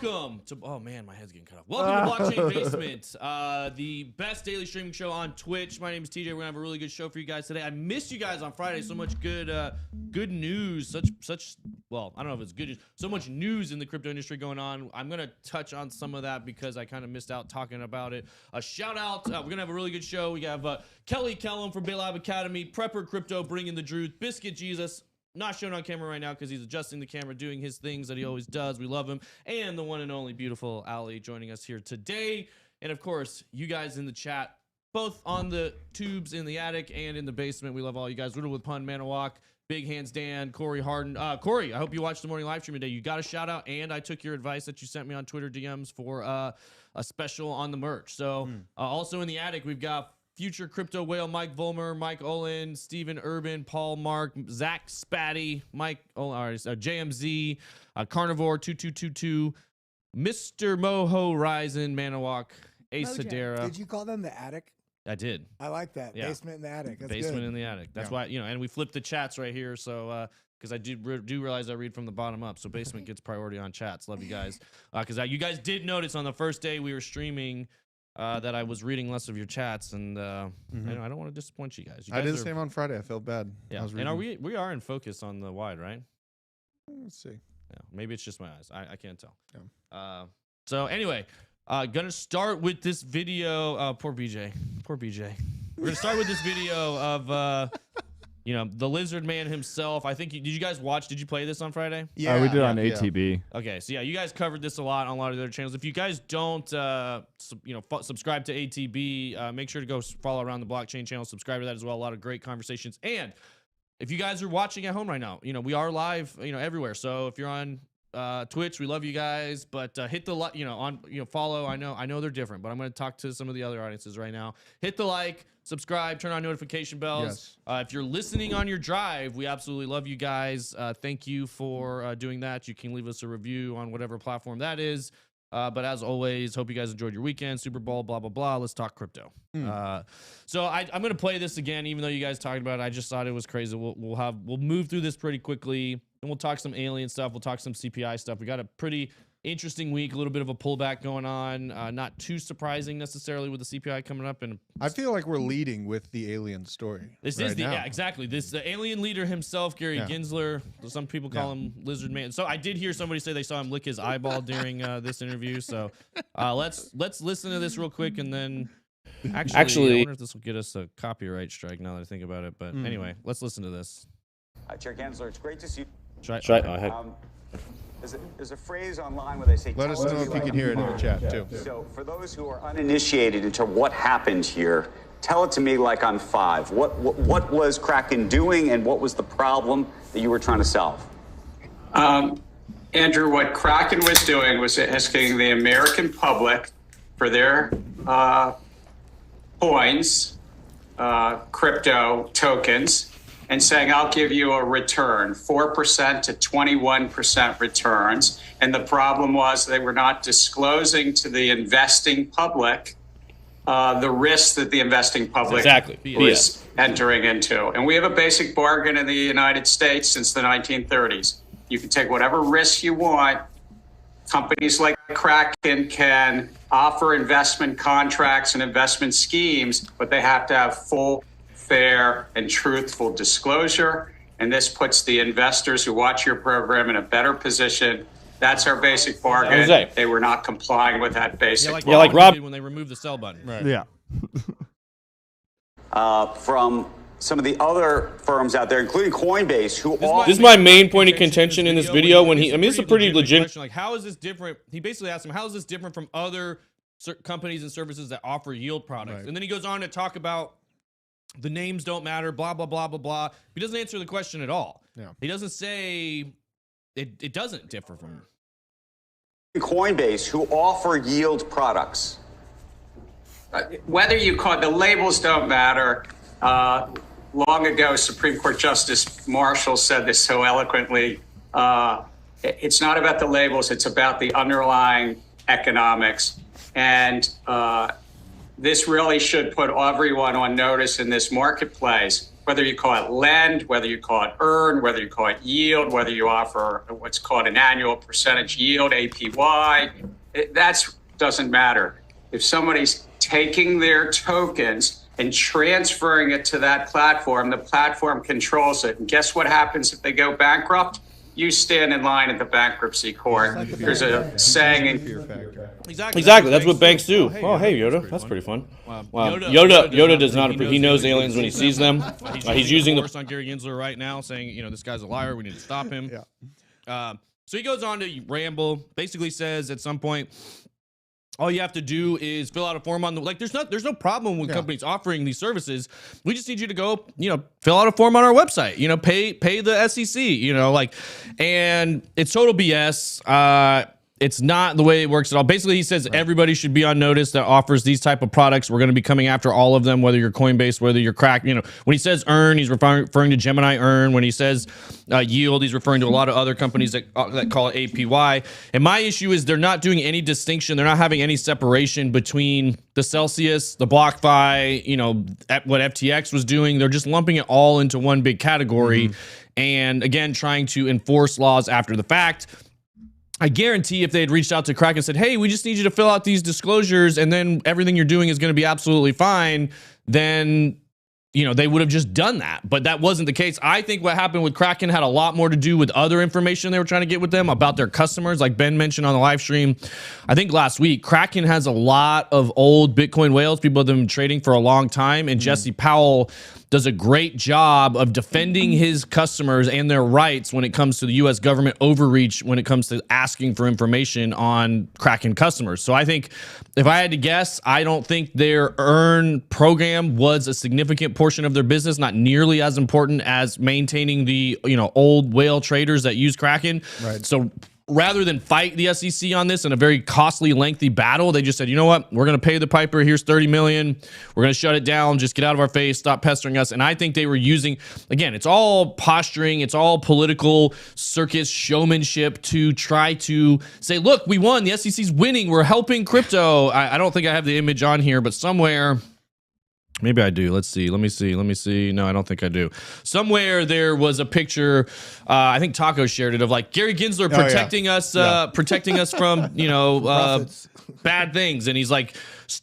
welcome to, oh man, my head's getting cut off. Welcome to Blockchain Basement, the best daily streaming show on Twitch. My name is TJ. We're gonna have a really good show for you guys today. I missed you guys on Friday. So much good news. Well, I don't know if it's good news. So much news in the crypto industry going on. I'm gonna touch on some of that because I kind of missed out talking about it. A shout out. We're gonna have a really good show. We have Kelly Kellum from Baylab Academy, Prepper Crypto, bringing the truth. Biscuit Jesus. Not shown on camera right now because he's adjusting the camera, doing his things that he always does. We love him. And the one and only beautiful Ali joining us here today. And of course, you guys in the chat, both on the tubes in the attic and in the basement. We love all you guys. Riddle with Pun, Manawalk, Big Hands Dan, Corey Harden. Corey, I hope you watched the morning live stream today. You got a shout out, and I took your advice that you sent me on Twitter DMs for a special on the merch. So also in the attic, we've got Future Crypto Whale, Mike Volmer, Mike Olin, Steven Urban, Paul Mark, Zach Spatty, Mike JMZ, Carnivore 2222, Mr. Moho Ryzen, Manawalk, Ace Hedera. Did you call them the attic? I did. I like that. Yeah. Basement in the attic. That's Basement good. in the attic. That's why, and we flipped the chats right here. So, because I do realize I read from the bottom up. So basement gets priority on chats. Love you guys. Because you guys did notice on the first day we were streaming that I was reading less of your chats, and I don't want to disappoint you guys. I did the same on Friday. I felt bad. Yeah, and we are in focus on the wide, right? Let's see. Yeah, maybe it's just my eyes. I can't tell. Yeah. So anyway, gonna start with this video. Poor BJ. We're gonna start with this video of the lizard man himself. I think did you guys watch? Did you play this on Friday? Yeah, we did on ATB. Okay, so yeah, you guys covered this a lot on a lot of the other channels. If you guys don't, subscribe to ATB, make sure to go follow Around the Blockchain channel. Subscribe to that as well. A lot of great conversations. And if you guys are watching at home right now, we are live, everywhere. So if you're on Twitch, we love you guys, but hit the follow. I know they're different, but I'm going to talk to some of the other audiences right now. Hit the like, subscribe, turn on notification bells. Yes. If you're listening on your drive, we absolutely love you guys. Thank you for doing that. You can leave us a review on whatever platform that is. But as always, hope you guys enjoyed your weekend, Super Bowl, blah, blah, blah. Let's talk crypto. So I'm going to play this again, even though you guys talked about it. I just thought it was crazy. We'll move through this pretty quickly, and we'll talk some alien stuff. We'll talk some CPI stuff. We got a pretty interesting week, a little bit of a pullback going on. Not too surprising necessarily with the CPI coming up. And I feel like we're leading with the alien story. This is exactly. The alien leader himself, Gary Enzler. Some people call him Lizard Man. So I did hear somebody say they saw him lick his eyeball during this interview. So let's listen to this real quick, and then actually, I wonder if this will get us a copyright strike now that I think about it. But anyway, let's listen to this. Chair Enzler, it's great to see you. There's a phrase online where they say, let us know if you can hear it in the chat too. So for those who are uninitiated into what happened here, tell it to me like I'm 5. What was Kraken doing, and what was the problem that you were trying to solve? Andrew, what Kraken was doing was asking the American public for their coins, crypto tokens, and saying, I'll give you a return, 4% to 21% returns. And the problem was they were not disclosing to the investing public the risk that the investing public was entering into. And we have a basic bargain in the United States since the 1930s. You can take whatever risk you want. Companies like Kraken can offer investment contracts and investment schemes, but they have to have full, fair, and truthful disclosure. And this puts the investors who watch your program in a better position. That's our basic bargain. They were not complying with that basic. Like Rob did when they removed the sell button. Right. Yeah. From some of the other firms out there, including Coinbase, who this is my main point of contention in this video. This is a pretty legit question. Like, how is this different? He basically asked him, how is this different from other companies and services that offer yield products? Right. And then he goes on to talk about the names don't matter, blah, blah, blah, blah, blah. He doesn't answer the question at all. Yeah. He doesn't say it doesn't differ from Coinbase, who offer yield products. Whether you call it, the labels don't matter. Long ago, Supreme Court Justice Marshall said this so eloquently. It's not about the labels, it's about the underlying economics. And this really should put everyone on notice in this marketplace. whether you call it lend, whether you call it earn, whether you call it yield, whether you offer what's called an annual percentage yield, APY, that doesn't matter. If somebody's taking their tokens and transferring it to that platform, the platform controls it. And guess what happens if they go bankrupt? You stand in line at the bankruptcy court. There's a saying Exactly. That's what banks do. Oh, hey, Yoda. That's pretty fun. Wow. Yoda does not approve. He knows aliens when he sees them. He's using the course on Gary Enzler right now, saying, this guy's a liar. We need to stop him. So he goes on to ramble. Basically says at some point, all you have to do is fill out a form on the there's no problem with companies offering these services. We just need you to go, fill out a form on our website, pay the SEC, and it's total BS. It's not the way it works at all. Basically, he says everybody should be on notice that offers these type of products. We're going to be coming after all of them, whether you're Coinbase, whether you're Kraken. When he says earn, he's referring to Gemini Earn. When he says yield, he's referring to a lot of other companies that call it APY. And my issue is they're not doing any distinction. They're not having any separation between the Celsius, the BlockFi, what FTX was doing. They're just lumping it all into one big category. And again, trying to enforce laws after the fact. I guarantee if they had reached out to Kraken and said, hey, we just need you to fill out these disclosures and then everything you're doing is going to be absolutely fine, then, they would have just done that. But that wasn't the case. I think what happened with Kraken had a lot more to do with other information they were trying to get with them about their customers. Like Ben mentioned on the live stream, I think last week, Kraken has a lot of old Bitcoin whales, people that have been trading for a long time. And Jesse Powell does a great job of defending his customers and their rights when it comes to the U.S. government overreach, when it comes to asking for information on Kraken customers. So I think if I had to guess, I don't think their earn program was a significant portion of their business, not nearly as important as maintaining the old whale traders that use Kraken. Right. So rather than fight the SEC on this in a very costly, lengthy battle, they just said, you know what? We're going to pay the piper. Here's $30 million. We're going to shut it down. Just get out of our face. Stop pestering us. And I think they were using, again, it's all posturing. It's all political circus showmanship to try to say, look, we won. The SEC's winning. We're helping crypto. I don't think I have the image on here, but somewhere... Maybe I do. Let's see. Let me see. No, I don't think I do. Somewhere there was a picture. I think Taco shared it of Gary Gensler protecting us from bad things, and he's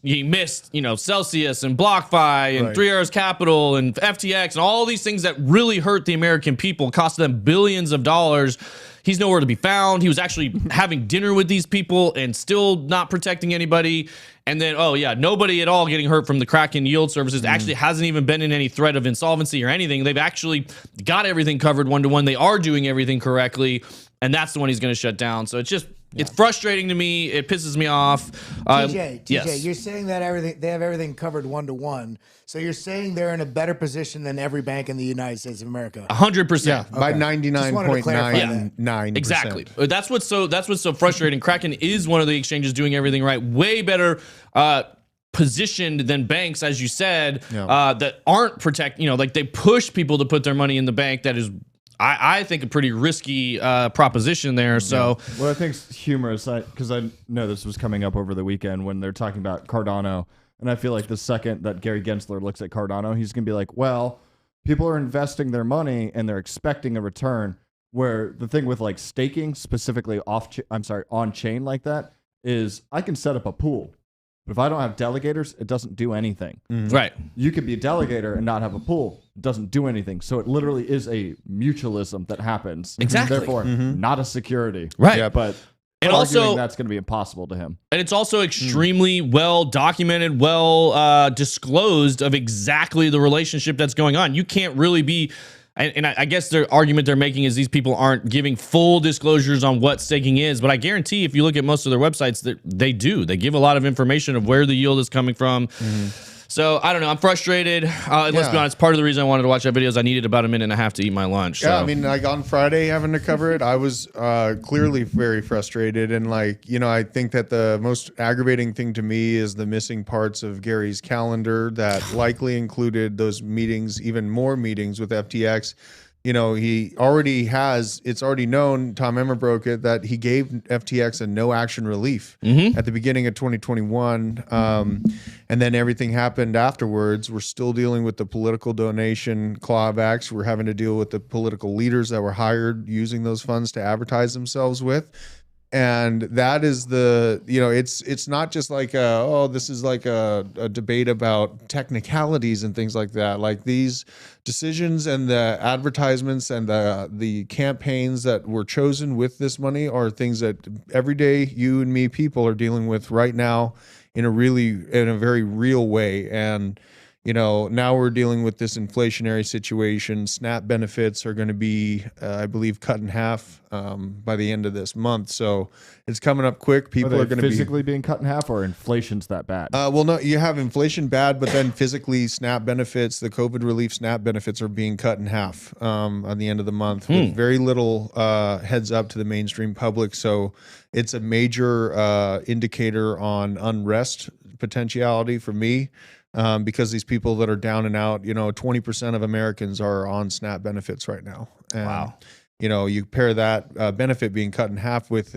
he missed Celsius and BlockFi and 3 Hours Capital and FTX and all these things that really hurt the American people, cost them billions of dollars. He's nowhere to be found. He was actually having dinner with these people and still not protecting anybody. And then, nobody at all getting hurt from the Kraken yield services. Actually hasn't even been in any threat of insolvency or anything. They've actually got everything covered one-to-one. They are doing everything correctly. And that's the one he's going to shut down. So it's just, it's frustrating to me. It pisses me off. TJ, yes. You're saying that they have everything covered one-to-one. So you're saying they're in a better position than every bank in the United States of America. 100%. Yeah, by 99.99%. Exactly. That's what's so frustrating. Kraken is one of the exchanges doing everything right. Way better positioned than banks, as you said, that aren't they push people to put their money in the bank. That is, I think, a pretty risky proposition there. So, what I think is humorous, because I know this was coming up over the weekend when they're talking about Cardano, and I feel like the second that Gary Gensler looks at Cardano, he's going to be like, well, people are investing their money and they're expecting a return. Where the thing with staking, specifically on chain like that, is I can set up a pool. But if I don't have delegators, it doesn't do anything. Right. You could be a delegator and not have a pool. It doesn't do anything. So it literally is a mutualism that happens. Exactly. Therefore, not a security. Right. Yeah, but and also that's going to be impossible to him. And it's also extremely well documented, well disclosed of exactly the relationship that's going on. You can't really be... And I guess the argument they're making is these people aren't giving full disclosures on what staking is. But I guarantee if you look at most of their websites, they do. They give a lot of information of where the yield is coming from. So I don't know. I'm frustrated. Let's be honest. Part of the reason I wanted to watch that video is I needed about a minute and a half to eat my lunch. Yeah, I mean, on Friday having to cover it, I was clearly very frustrated. And I think that the most aggravating thing to me is the missing parts of Gary's calendar that likely included those meetings, even more meetings with FTX. He already has, it's already known, Tom Emmer broke it, that he gave FTX a no action relief at the beginning of 2021. And and then everything happened afterwards. We're still dealing with the political donation clawbacks. We're having to deal with the political leaders that were hired using those funds to advertise themselves with. And that is it's not just like, this is like a debate about technicalities and things like that. Like these decisions and the advertisements and the campaigns that were chosen with this money are things that everyday you and me people are dealing with right now in a very real way. And now we're dealing with this inflationary situation. SNAP benefits are going to be, I believe, cut in half by the end of this month. So it's coming up quick. People are going to be physically being cut in half, or inflation's that bad? Well, no, you have inflation bad, but then physically SNAP benefits, the COVID relief SNAP benefits are being cut in half on the end of the month with very little heads up to the mainstream public. So it's a major indicator on unrest potentiality for me. Because these people that are down and out, 20% of Americans are on SNAP benefits right now. And, wow. You pair that benefit being cut in half with,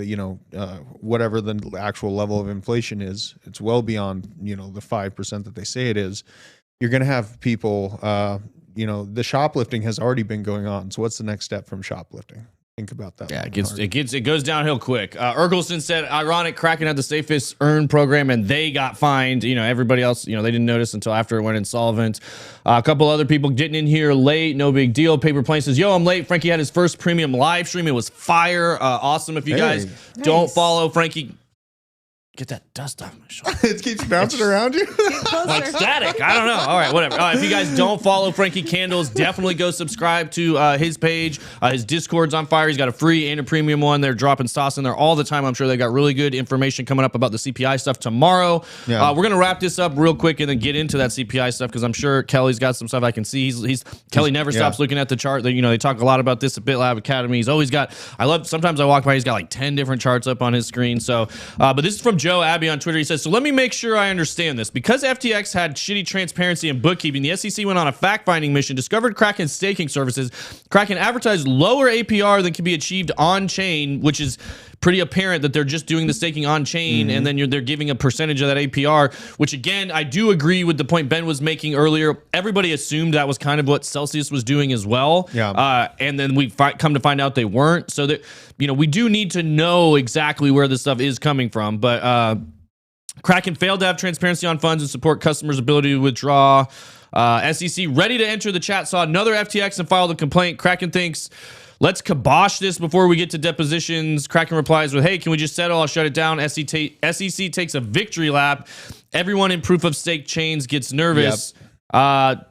whatever the actual level of inflation is, it's well beyond, the 5% that they say it is. You're going to have people, the shoplifting has already been going on. So what's the next step from shoplifting? Think about that. Yeah, it goes downhill quick. Urkelson said, ironic, Kraken had the safest earn program and they got fined. Everybody else, they didn't notice until after it went insolvent. A couple other people getting in here late, no big deal. Paper Plane says, yo, I'm late. Frankie had his first premium live stream. It was fire. Awesome. If you guys don't follow Frankie, get that dust off my shoulder. It keeps bouncing around you. Like static. I don't know. All right, whatever. If you guys don't follow Frankie Candles, definitely go subscribe to his page. His Discord's on fire. He's got a free and a premium one. They're dropping sauce in there all the time. I'm sure they got really good information coming up about the CPI stuff tomorrow. Yeah. We're gonna wrap this up real quick and then get into that CPI stuff because I'm sure Kelly's got some stuff I can see. Kelly never stops looking at the chart. They talk a lot about this at BitLab Academy. He's always got. Sometimes I walk by. He's got like 10 different charts up on his screen. So, but this is from Joe Abbey on Twitter. He says, so let me make sure I understand this. Because FTX had shitty transparency and bookkeeping, the SEC went on a fact-finding mission, discovered Kraken's staking services. Kraken advertised lower APR than can be achieved on-chain, which is pretty apparent that they're just doing the staking on-chain, and then they're giving a percentage of that APR, which, again, I do agree with the point Ben was making earlier. Everybody assumed that was kind of what Celsius was doing as well. Yeah. And then we come to find out they weren't. So that we do need to know exactly where this stuff is coming from. But Kraken failed to have transparency on funds and support customers' ability to withdraw. SEC ready to enter the chat saw another FTX and filed a complaint. Kraken thinks, let's kibosh this before we get to depositions. Kraken replies with, hey, can we just settle? I'll shut it down. SEC takes a victory lap. Everyone in proof of stake chains gets nervous. Yep.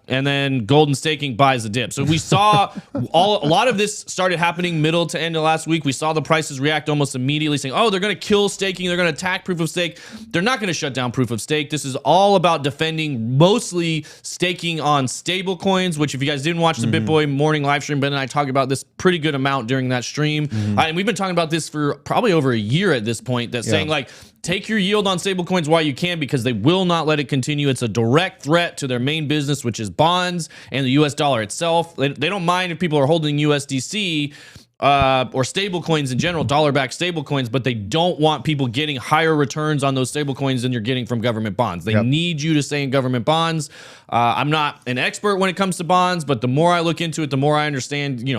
And then Golden Staking buys the dip. So we saw a lot of this started happening middle to end of last week. We saw the prices react almost immediately saying, oh, they're going to kill staking. They're going to attack proof of stake. They're not going to shut down proof of stake. This is all about defending mostly staking on stable coins, which if you guys didn't watch the BitBoy morning live stream, Ben and I talked about this pretty good amount during that stream. And we've been talking about this for probably over a year at this point, saying like, take your yield on stablecoins while you can because they will not let it continue. It's a direct threat to their main business, which is bonds and the US dollar itself. They don't mind if people are holding USDC or stablecoins in general, dollar-backed stablecoins, but they don't want people getting higher returns on those stablecoins than you're getting from government bonds. They need you to stay in government bonds. I'm not an expert when it comes to bonds, but the more I look into it, the more I understand,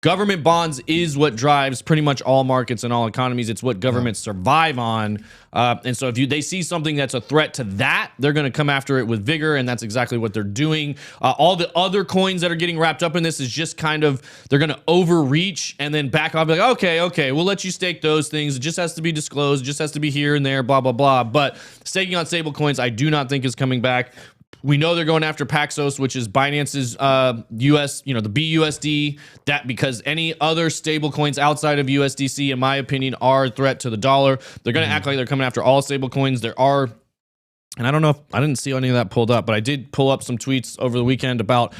government bonds is what drives pretty much all markets and all economies. It's what governments survive on. And so if they see something that's a threat to that, they're going to come after it with vigor, and that's exactly what they're doing. All the other coins that are getting wrapped up in this is just kind of, they're going to overreach and then back off, like, okay, we'll let you stake those things. It just has to be disclosed. It just has to be here and there, blah, blah, blah. But staking on stable coins, I do not think is coming back. We know they're going after Paxos, which is Binance's US, the BUSD, that because any other stable coins outside of USDC, in my opinion, are a threat to the dollar. They're going to act like they're coming after all stable coins. There are, and I don't know if I didn't see any of that pulled up, but I did pull up some tweets over the weekend about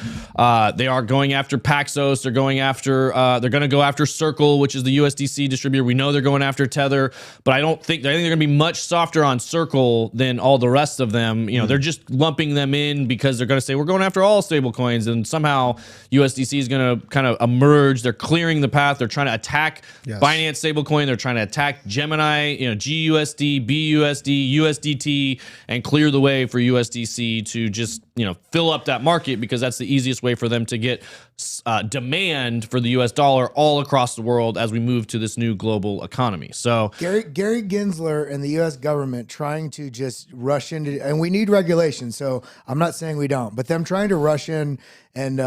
they are going after Paxos. They're going after, they're going to go after Circle, which is the USDC distributor. We know they're going after Tether, but I think they're going to be much softer on Circle than all the rest of them. They're just lumping them in because they're going to say we're going after all stable coins, and somehow USDC is going to kind of emerge. They're clearing the path. They're trying to attack Binance stablecoin. They're trying to attack Gemini, GUSD, BUSD, USDT, and clear the way for USDC to just, fill up that market, because that's the easiest way for them to get demand for the US dollar all across the world as we move to this new global economy. So Gary Gensler and the U.S. government trying to just rush into, and we need regulation, so I'm not saying we don't, but them trying to rush in and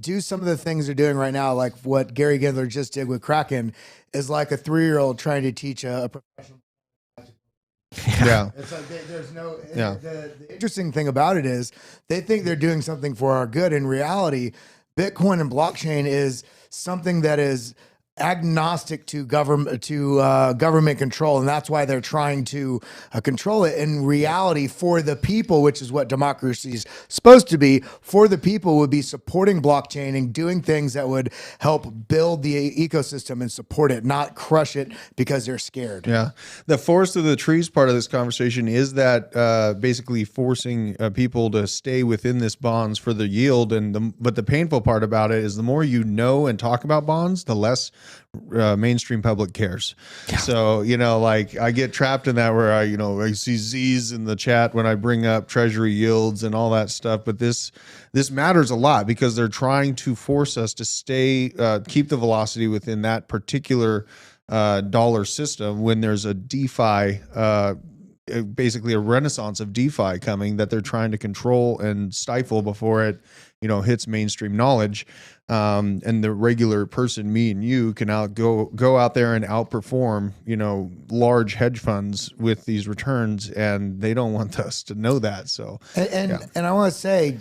do some of the things they're doing right now, like what Gary Gensler just did with Kraken, is like a 3-year-old trying to teach a professional. Yeah. It's like there's no. The interesting thing about it is they think they're doing something for our good. In reality, Bitcoin and blockchain is something that is agnostic to government control, and that's why they're trying to control it. In reality, for the people, which is what democracy is supposed to be, for the people would be supporting blockchain and doing things that would help build the ecosystem and support it, not crush it because they're scared. Yeah. The forest of the trees part of this conversation is that basically forcing people to stay within this bonds for the yield. But the painful part about it is the more you know and talk about bonds, the less mainstream public cares. Yeah. So, like I get trapped in that where I see Z's in the chat when I bring up treasury yields and all that stuff. But this matters a lot because they're trying to force us to stay, keep the velocity within that particular dollar system when there's a DeFi, basically a renaissance of DeFi coming that they're trying to control and stifle before it, hits mainstream knowledge. And the regular person, me and you, can go out there and outperform, large hedge funds with these returns, and they don't want us to know that. So, and I want to say,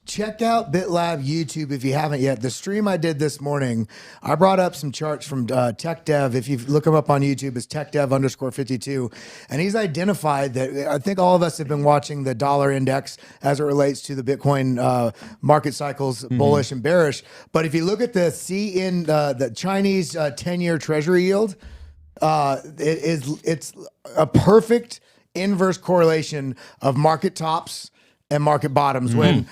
check out BitLab YouTube if you haven't yet. The stream I did this morning, I brought up some charts from Tech Dev. If you look him up on YouTube, it's TechDev_52. And he's identified that I think all of us have been watching the dollar index as it relates to the Bitcoin market cycles, bullish and bearish. But if you look at the the Chinese 10-year treasury yield, it's a perfect inverse correlation of market tops and market bottoms when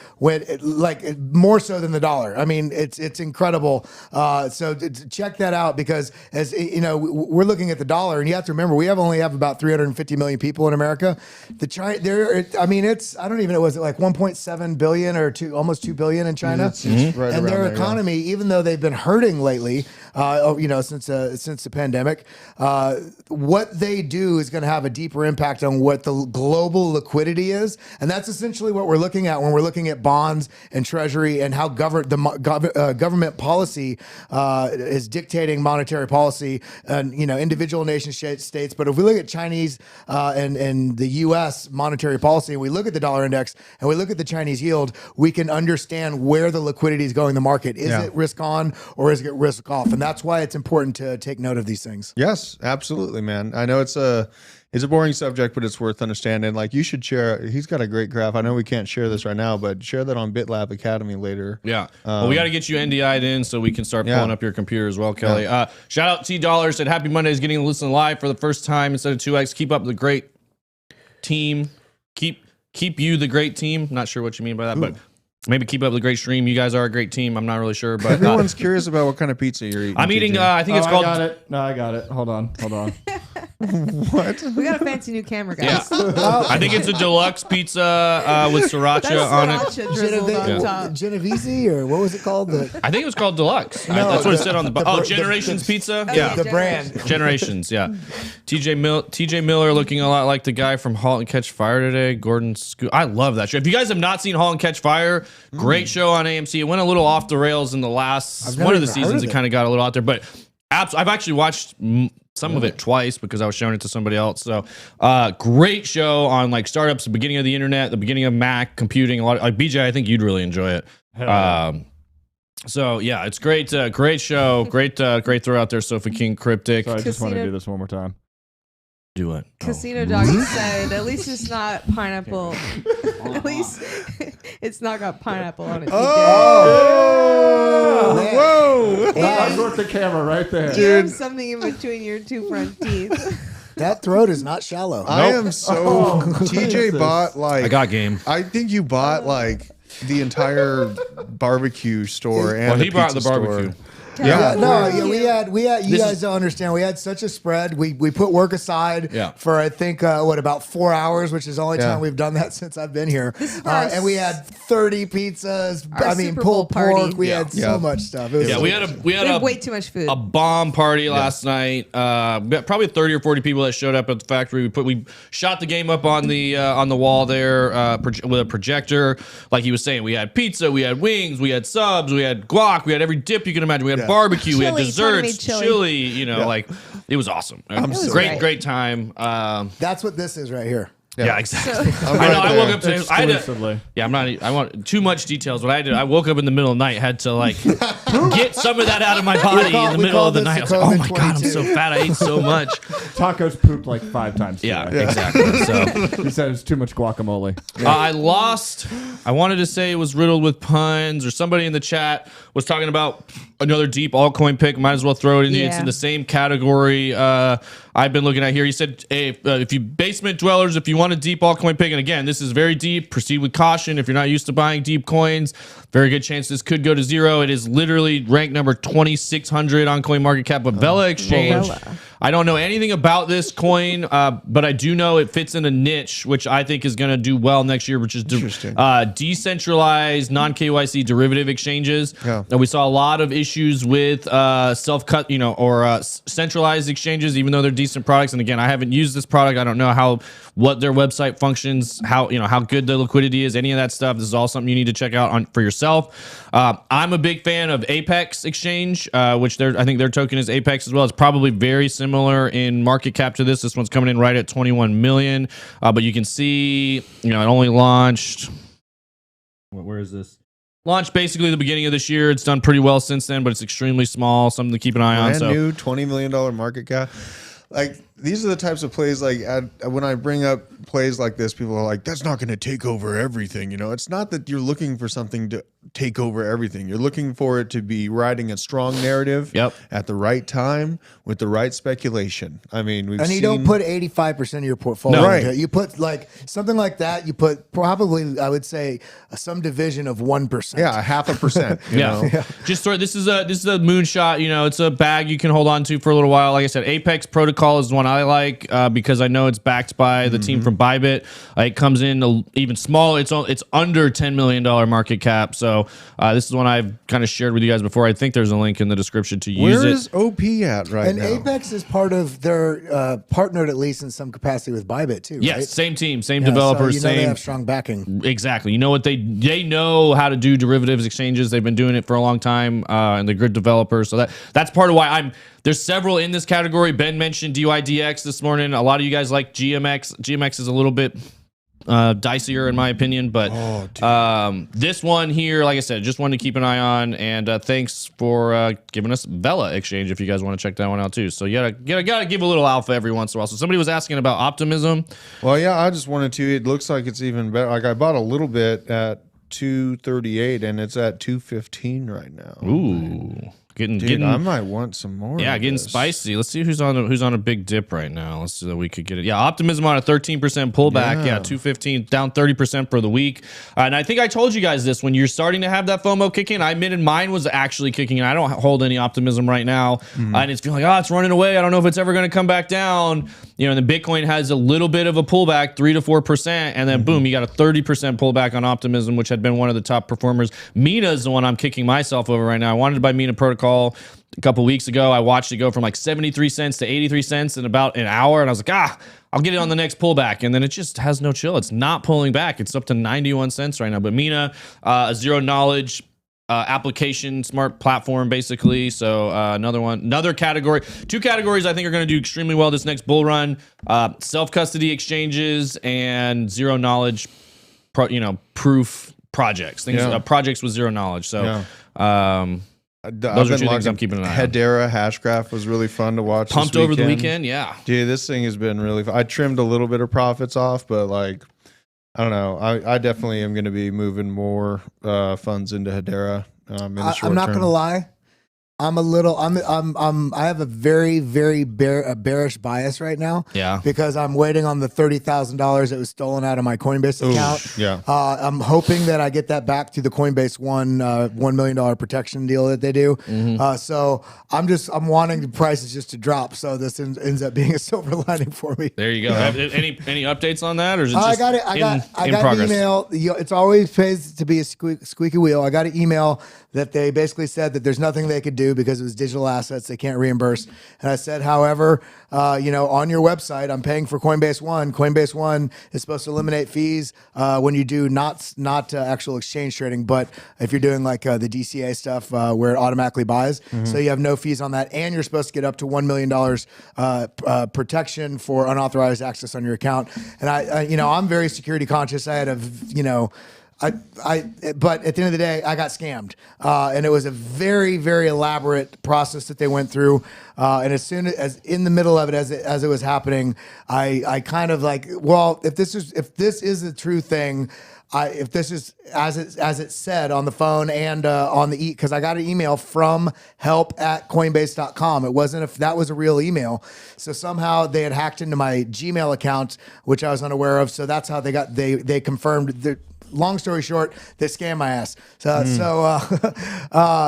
like more so than the dollar. I mean, it's incredible. So check that out, because as we're looking at the dollar, and you have to remember we only have about 350 million people in America. It's I don't even know, was it like 1.7 billion or almost 2 billion in China? It's right and their there, economy, even though they've been hurting lately, since the pandemic, what they do is going to have a deeper impact on what the global liquidity is, and that's essentially what we're looking at when we're looking at bonds and treasury and how government policy is dictating monetary policy and individual nation states. But if we look at Chinese and the U.S. monetary policy, and we look at the dollar index and we look at the Chinese yield, we can understand where the liquidity is going in the market. Is it risk on or is it risk off? And that's why it's important to take note of these things. Yes, absolutely, man. I know it's a boring subject, but it's worth understanding. Like, you should share. He's got a great graph. I know we can't share this right now, but share that on BitLab Academy later. Yeah. Well, we got to get you NDI'd in so we can start pulling up your computer as well, Kelly. Yeah. Shout out T-Dollar, said Happy Monday is getting to listen live for the first time instead of 2x. Keep up the great team. Keep you the great team. Not sure what you mean by that, but maybe keep up the great stream. You guys are a great team. I'm not really sure, but everyone's curious about what kind of pizza you're eating. I'm eating. I think it's called. I got it. No, I got it. Hold on. What? We got a fancy new camera, guys. Yeah. I think it's a deluxe pizza with sriracha on it. Drizzled on top. Genovese, or what was it called? I think it was called deluxe. No, that's what it said on the box. Oh, Generations Pizza. Yeah, the brand. Generations. Yeah. TJ Miller looking a lot like the guy from *Halt and Catch Fire* today. Gordon Scoot. I love that show. If you guys have not seen *Halt and Catch Fire*, great show on AMC. It went a little off the rails in the last one of the seasons. It kind of got a little out there, but I've actually watched some of it twice because I was showing it to somebody else. So great show on like startups, the beginning of the internet, the beginning of Mac computing. A lot of, like BJ, I think you'd really enjoy it. So yeah, it's great. Great show. Great throw out there, Sophie King Cryptic. So I just want to do this one more time. Do it. Casino Doggy said, at least it's not pineapple. At least it's not got pineapple on it. Whoa! That's worth the camera right there. You have something in between your two front teeth. That throat is not shallow. I am so. TJ bought like. I got game. I think you bought like the entire barbecue store and well, the he brought the pizza barbecue. Store. We had. You guys don't understand. We had such a spread. We put work aside for I think about 4 hours, which is the only time we've done that since I've been here. And we had 30 pizzas. I mean, pulled pork. We had so much stuff. It was we had way too much food. A bomb party last night. Probably 30 or 40 people that showed up at the factory. We shot the game up on the wall there with a projector. Like he was saying, we had pizza, we had wings, we had subs, we had guac, we had every dip you can imagine. We had barbecue, we had desserts, chili. You know, like it was awesome. Great time. That's what this is right here. Yeah, exactly. I know. I woke up today. I want too much details, but I woke up in the middle of the night, had to like get some of that out of my body in the middle of the night. I was like, oh my God, I'm so fat. I ate so much. Tacos pooped like 5 times today. Yeah, exactly. So he said it's too much guacamole. I lost. I wanted to say it was riddled with puns, or somebody in the chat was talking about another deep altcoin pick. Might as well throw it in. It's in the same category I've been looking at here. He said, hey, if you basement dwellers, if you want a deep altcoin pick, and again, this is very deep, proceed with caution. If you're not used to buying deep coins, very good chance this could go to zero. It is literally ranked number 2,600 on CoinMarketCap, but Vela Exchange. I don't know anything about this coin, but I do know it fits in a niche, which I think is going to do well next year, which is decentralized non-KYC derivative exchanges. And we saw a lot of issues with self-cut, or centralized exchanges, even though they're decent products. And again, I haven't used this product. I don't know what their website functions, how good the liquidity is, any of that stuff. This is all something you need to check out for yourself. I'm a big fan of Apex Exchange, which I think their token is Apex as well. It's probably very similar in market cap to this. This one's coming in right at 21 million. But you can see, it only launched. Where is this? Launched basically the beginning of this year. It's done pretty well since then, but it's extremely small. Something to keep an eye on. Brand new $20 million market cap. Like, these are the types of plays, like, when I bring up plays like this, people are like, that's not going to take over everything. It's not that you're looking for something to take over everything. You're looking for it to be riding a strong narrative at the right time with the right speculation. I mean, you don't put 85% of your portfolio into it. You put like something like that. You put probably, I would say, some division of 1%. Yeah, 0.5%. You know? Just this is a moonshot. It's a bag you can hold on to for a little while. Like I said, Apex Protocol is the one I like because I know it's backed by the team from Bybit. It comes in even smaller. It's under $10 million market cap. So this is one I've kind of shared with you guys before. I think there's a link in the description to use it. Where is OP at right now? And Apex is part of their partnered at least in some capacity with Bybit too. Yes, right? Same team, same developers, so they have strong backing. Exactly. They know how to do derivatives exchanges. They've been doing it for a long time, and they're good developers. So that's part of why there's several in this category. Ben mentioned DYDX this morning. A lot of you guys like GMX. GMX is a little bit dicier in my opinion, but this one here, like I said, just wanted to keep an eye on. And thanks for giving us Vela Exchange if you guys want to check that one out too. So you gotta give a little alpha every once in a while. So somebody was asking about optimism. Well, yeah, I just wanted to. It looks like it's even better. Like I bought a little bit at 238 and it's at 215 right now. Ooh. Dude, I might want some more. Yeah, getting spicy. Let's see who's on a big dip right now. Let's see that we could get it. Yeah, Optimism on a 13% pullback. Yeah, 215 down 30% for the week. And I think I told you guys this when you're starting to have that FOMO kicking. I admitted mine was actually kicking, and I don't hold any optimism right now. And it's feeling like, it's running away. I don't know if it's ever going to come back down. And the Bitcoin has a little bit of a pullback, 3 to 4%, and then boom, you got a 30% pullback on Optimism, which had been one of the top performers. Mina is the one I'm kicking myself over right now. I wanted to buy Mina Protocol a couple weeks ago. I watched it go from like 73 cents to 83 cents in about an hour, and I was like, I'll get it on the next pullback, and then it just has no chill. It's not pulling back. It's up to 91 cents right now. But Mina, a zero knowledge application, smart platform, basically. So another category. 2 categories I think are going to do extremely well this next bull run: self-custody exchanges and zero knowledge, proof projects. Projects with zero knowledge. So. Those are 2 things I'm keeping an eye on. Hedera Hashgraph was really fun to watch. Pumped over the weekend, yeah. Dude, this thing has been really fun. I trimmed a little bit of profits off, but like, I don't know. I definitely am going to be moving more funds into Hedera in the short I'm not term. going to lie. I have a very, very bearish bias right now. Yeah. Because I'm waiting on the $30,000 that was stolen out of my Coinbase account. Yeah. I'm hoping that I get that back through the Coinbase $1 million protection deal that they do. So I'm wanting the prices just to drop. So this ends up being a silver lining for me. There you go. Any updates on that, or is it I just got it. I got an progress? email. It's always pays to be a squeaky wheel. I got an email that they basically said that there's nothing they could do because it was digital assets. They can't reimburse. And I said, however, on your website, I'm paying for Coinbase One. Coinbase One is supposed to eliminate fees when you do not actual exchange trading, but if you're doing like the DCA stuff where it automatically buys, so you have no fees on that, and you're supposed to get up to $1 million protection for unauthorized access on your account. And I'm very security conscious. I had but at the end of the day, I got scammed, and it was a very, very elaborate process that they went through. And as soon as in the middle of it, as it was happening, I kind of like, well, if this is a true thing, if this is as it said on the phone and on the because I got an email from help@coinbase.com. It wasn't if that was a real email. So somehow they had hacked into my Gmail account, which I was unaware of. So that's how they confirmed that. Long story short, they scam my ass. So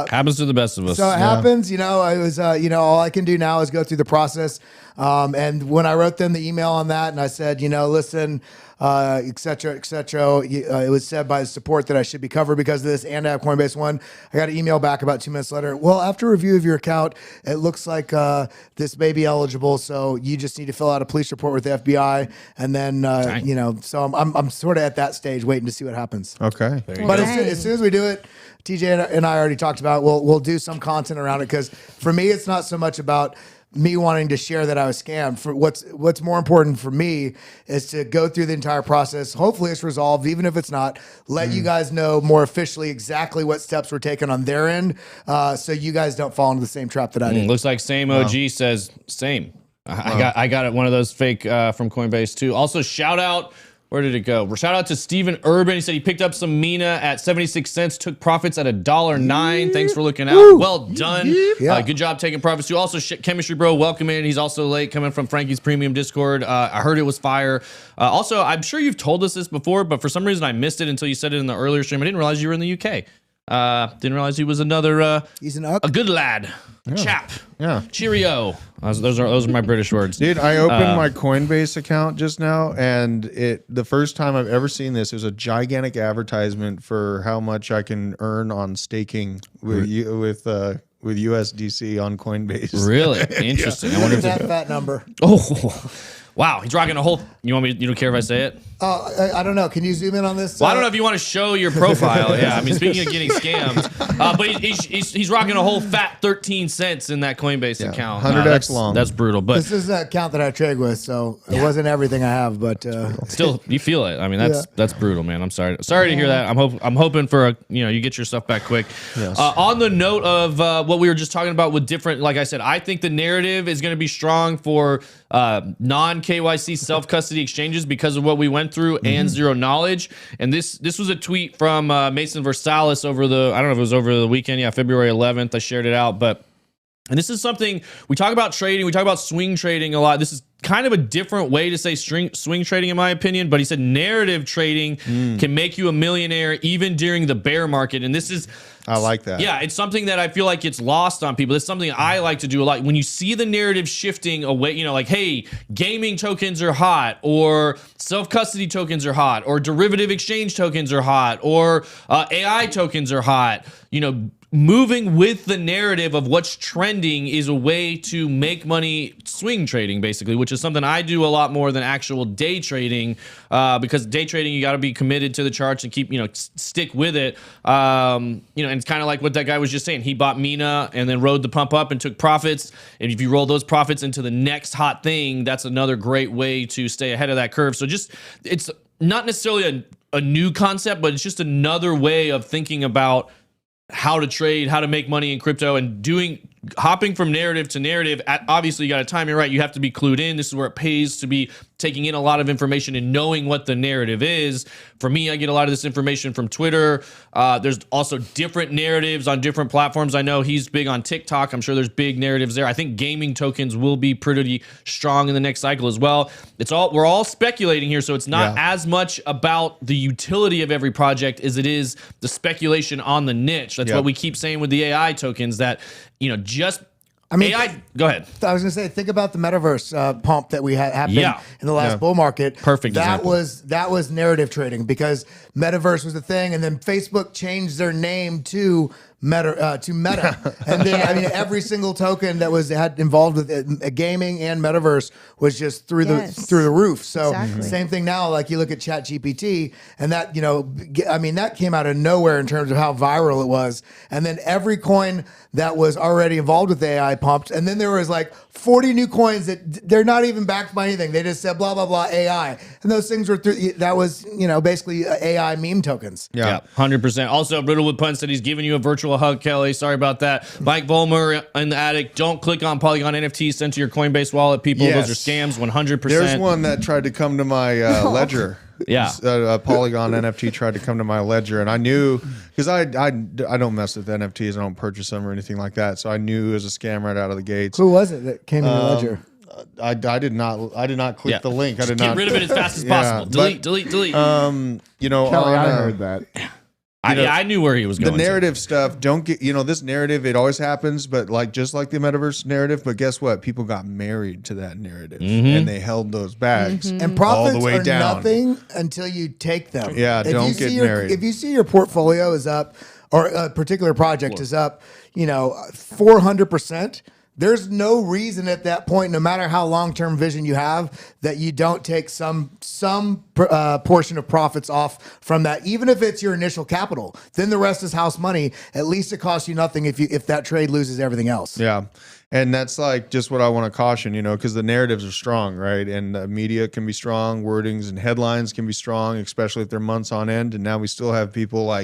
Happens to the best of us. So it happens. It was all I can do now is go through the process. And when I wrote them the email on that, and I said, listen, et cetera, it was said by the support that I should be covered because of this, and I have Coinbase One. I got an email back about 2 minutes later. Well, after review of your account, it looks like this may be eligible, so you just need to fill out a police report with the FBI, and then so I'm sort of at that stage waiting to see what happens. Okay. But as soon as we do it, TJ and I already talked about, we'll do some content around it, because for me, it's not so much about me wanting to share that I was scammed. For what's more important for me is to go through the entire process. Hopefully it's resolved, even if it's not. Let you guys know more officially exactly what steps were taken on their end, so you guys don't fall into the same trap that I did. Looks like same OG says same. I got it. One of those fake from Coinbase too. Also, shout out. Where did it go? Shout out to Steven Urban. He said he picked up some Mina at 76 cents, took profits at $1.09. Thanks for looking out. Woo. Well done. Yeah. Good job taking profits too. Also, Chemistry Bro, welcome in. He's also late, coming from Frankie's Premium Discord. I heard it was fire. Also, I'm sure you've told us this before, but for some reason I missed it until you said it in the earlier stream. I didn't realize you were in the UK. Didn't realize he was another he's a good lad, chap. Yeah. Cheerio. Those are my British words. Dude, I opened my Coinbase account just now, and the first time I've ever seen this, it was a gigantic advertisement for how much I can earn on staking with USDC on Coinbase. Really interesting. I wonder if that fat number. Oh, wow. He's rocking a whole. You don't care if I say it? I don't know. Can you zoom in on this? Well, I don't know if you want to show your profile. Yeah, I mean, speaking of getting scammed, but he's rocking a whole fat 13 cents in that Coinbase account. 100x long. That's brutal. But this is an account that I trade with, so it wasn't everything I have, but still, you feel it. I mean, that's brutal, man. I'm sorry to hear that. I'm hoping for you get your stuff back quick. Yes. On the note of what we were just talking about with different, like I said, I think the narrative is going to be strong for non-KYC self-custody exchanges because of what we went through and zero knowledge. And this was a tweet from Mason Versalis I don't know if it was over the weekend. Yeah, February 11th. I shared it out. And this is something we talk about trading. We talk about swing trading a lot. This is kind of a different way to say swing trading, in my opinion. But he said narrative trading can make you a millionaire even during the bear market. And this is, I like that. Yeah, it's something that I feel like gets lost on people. It's something I like to do a lot. When you see the narrative shifting away, like, hey, gaming tokens are hot, or self-custody tokens are hot, or derivative exchange tokens are hot, or AI tokens are hot, moving with the narrative of what's trending is a way to make money swing trading, basically, which is something I do a lot more than actual day trading, because day trading, you got to be committed to the charts and keep, stick with it. And it's kind of like what that guy was just saying. He bought Mina and then rode the pump up and took profits. And if you roll those profits into the next hot thing, that's another great way to stay ahead of that curve. So it's not necessarily a new concept, but it's just another way of thinking about how to trade, how to make money in crypto, and hopping from narrative to narrative, obviously you got to time it right. You have to be clued in. This is where it pays to be taking in a lot of information and knowing what the narrative is. For me, I get a lot of this information from Twitter. There's also different narratives on different platforms. I know he's big on TikTok. I'm sure there's big narratives there. I think gaming tokens will be pretty strong in the next cycle as well. We're all speculating here, so it's not as much about the utility of every project as it is the speculation on the niche. That's what we keep saying with the AI tokens, that just AI. Go ahead. I was going to say, think about the metaverse pump that we had happen in the last bull market. Perfect That example. was narrative trading, because metaverse was the thing, and then Facebook changed their name to Meta, and then every single token that had involved with gaming and metaverse was just through the roof. So same thing now. Like, you look at ChatGPT, and that that came out of nowhere in terms of how viral it was, and then every coin that was already involved with AI pumped, and then there was like 40 new coins that they're not even backed by anything. They just said blah blah blah AI, and those things were that was basically AI meme tokens. Yeah, 100%. Also, Riddlewood Pun said he's giving you a virtual hug, Kelly. Sorry about that. Mike Volmer in the attic. Don't click on Polygon NFTs sent to your Coinbase wallet, people. Yes. Those are scams. 100%. There's one that tried to come to my ledger. Yeah, a Polygon NFT tried to come to my ledger, and I knew, because I don't mess with NFTs, I don't purchase them or anything like that, so I knew it was a scam right out of the gates. Who was it that came to your ledger? I did not click the link. I did Just not get rid of it as fast as possible. Delete. Kelly, I heard that. I knew where he was going. The narrative stuff, don't get, this narrative, it always happens, but just like the metaverse narrative, but guess what? People got married to that narrative, and they held those bags And profits all the way are down. nothing until you take them. Yeah, don't get married. If you see your portfolio is up, or a particular project is up, 400%, there's no reason at that point, no matter how long-term vision you have, that you don't take some portion of profits off from that, even if it's your initial capital. Then the rest is house money. At least it costs you nothing if that trade loses everything else. Yeah. And that's just what I want to caution, because the narratives are strong, right? And the media can be strong, wordings and headlines can be strong, especially if they're months on end. And now we still have people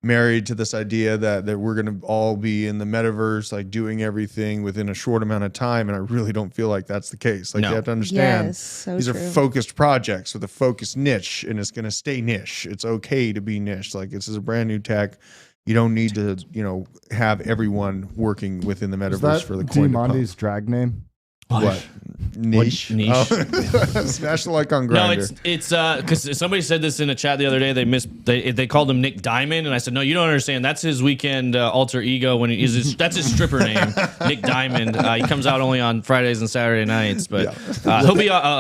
married to this idea that we're going to all be in the metaverse, doing everything within a short amount of time. And I really don't feel like that's the case. You have to understand, these are focused projects with a focused niche, and it's going to stay niche. It's okay to be niche. This is a brand new tech. You don't need to, have everyone working within the metaverse for the coin. Mondi's drag name? What? Niche. Niche. Oh. Smash the like on Grindr. No, it's because somebody said this in a chat the other day. They called him Nick Diamond, and I said, no, you don't understand. That's his weekend alter ego when that's his stripper name, Nick Diamond. He comes out only on Fridays and Saturday nights, but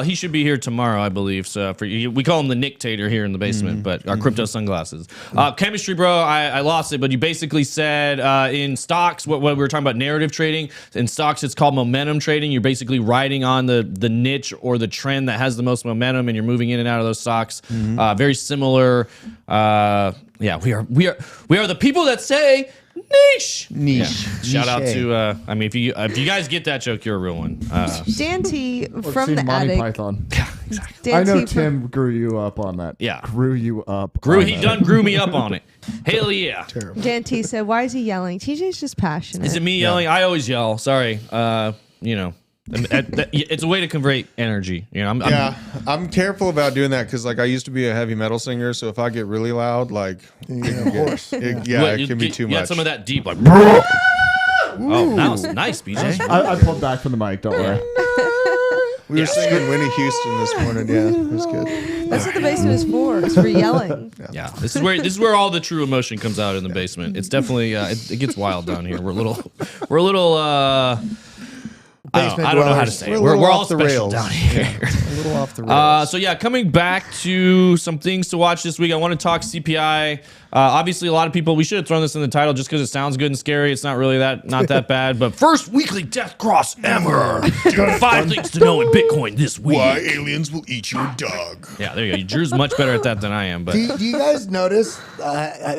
he should be here tomorrow, I believe. So we call him the Nicktator here in the basement, but our crypto sunglasses. Chemistry, bro. I lost it, but you basically said in stocks what we were talking about, narrative trading. In stocks, it's called momentum trading. You're basically riding on the niche or the trend that has the most momentum, and you're moving in and out of those stocks. Very similar. We are the people that say niche. Yeah. Shout out to if you guys get that joke, you're a real one. Dan T from the Monty attic. Python. Exactly. I know Tim grew you up on that. Yeah. Grew you up. Grew me up on it. Hell yeah. Terrible. Dan T said, "Why is he yelling?" TJ's just passionate. Is it me yelling? I always yell. Sorry. It's a way to convey energy. I'm careful about doing that because I used to be a heavy metal singer, so if I get really loud, of course, it can be too much. You had some of that deep Oh, that was nice, BJ. I pulled back from the mic. Don't worry. We were singing Winnie Houston this morning. Yeah, it was good. That's what the basement is for. It's for yelling. Yeah, this is where all the true emotion comes out in the basement. It's definitely it gets wild down here. We're a little. I don't know how to say it. We're all off the special rails down here. A little off the rails. Coming back to some things to watch this week, I want to talk CPI. Obviously, a lot of people, we should have thrown this in the title just because it sounds good and scary. It's not really not that bad. But first weekly death cross ever. 5 things to know in Bitcoin this week. Why aliens will eat your dog. Yeah, there you go. Drew's much better at that than I am. But do you guys notice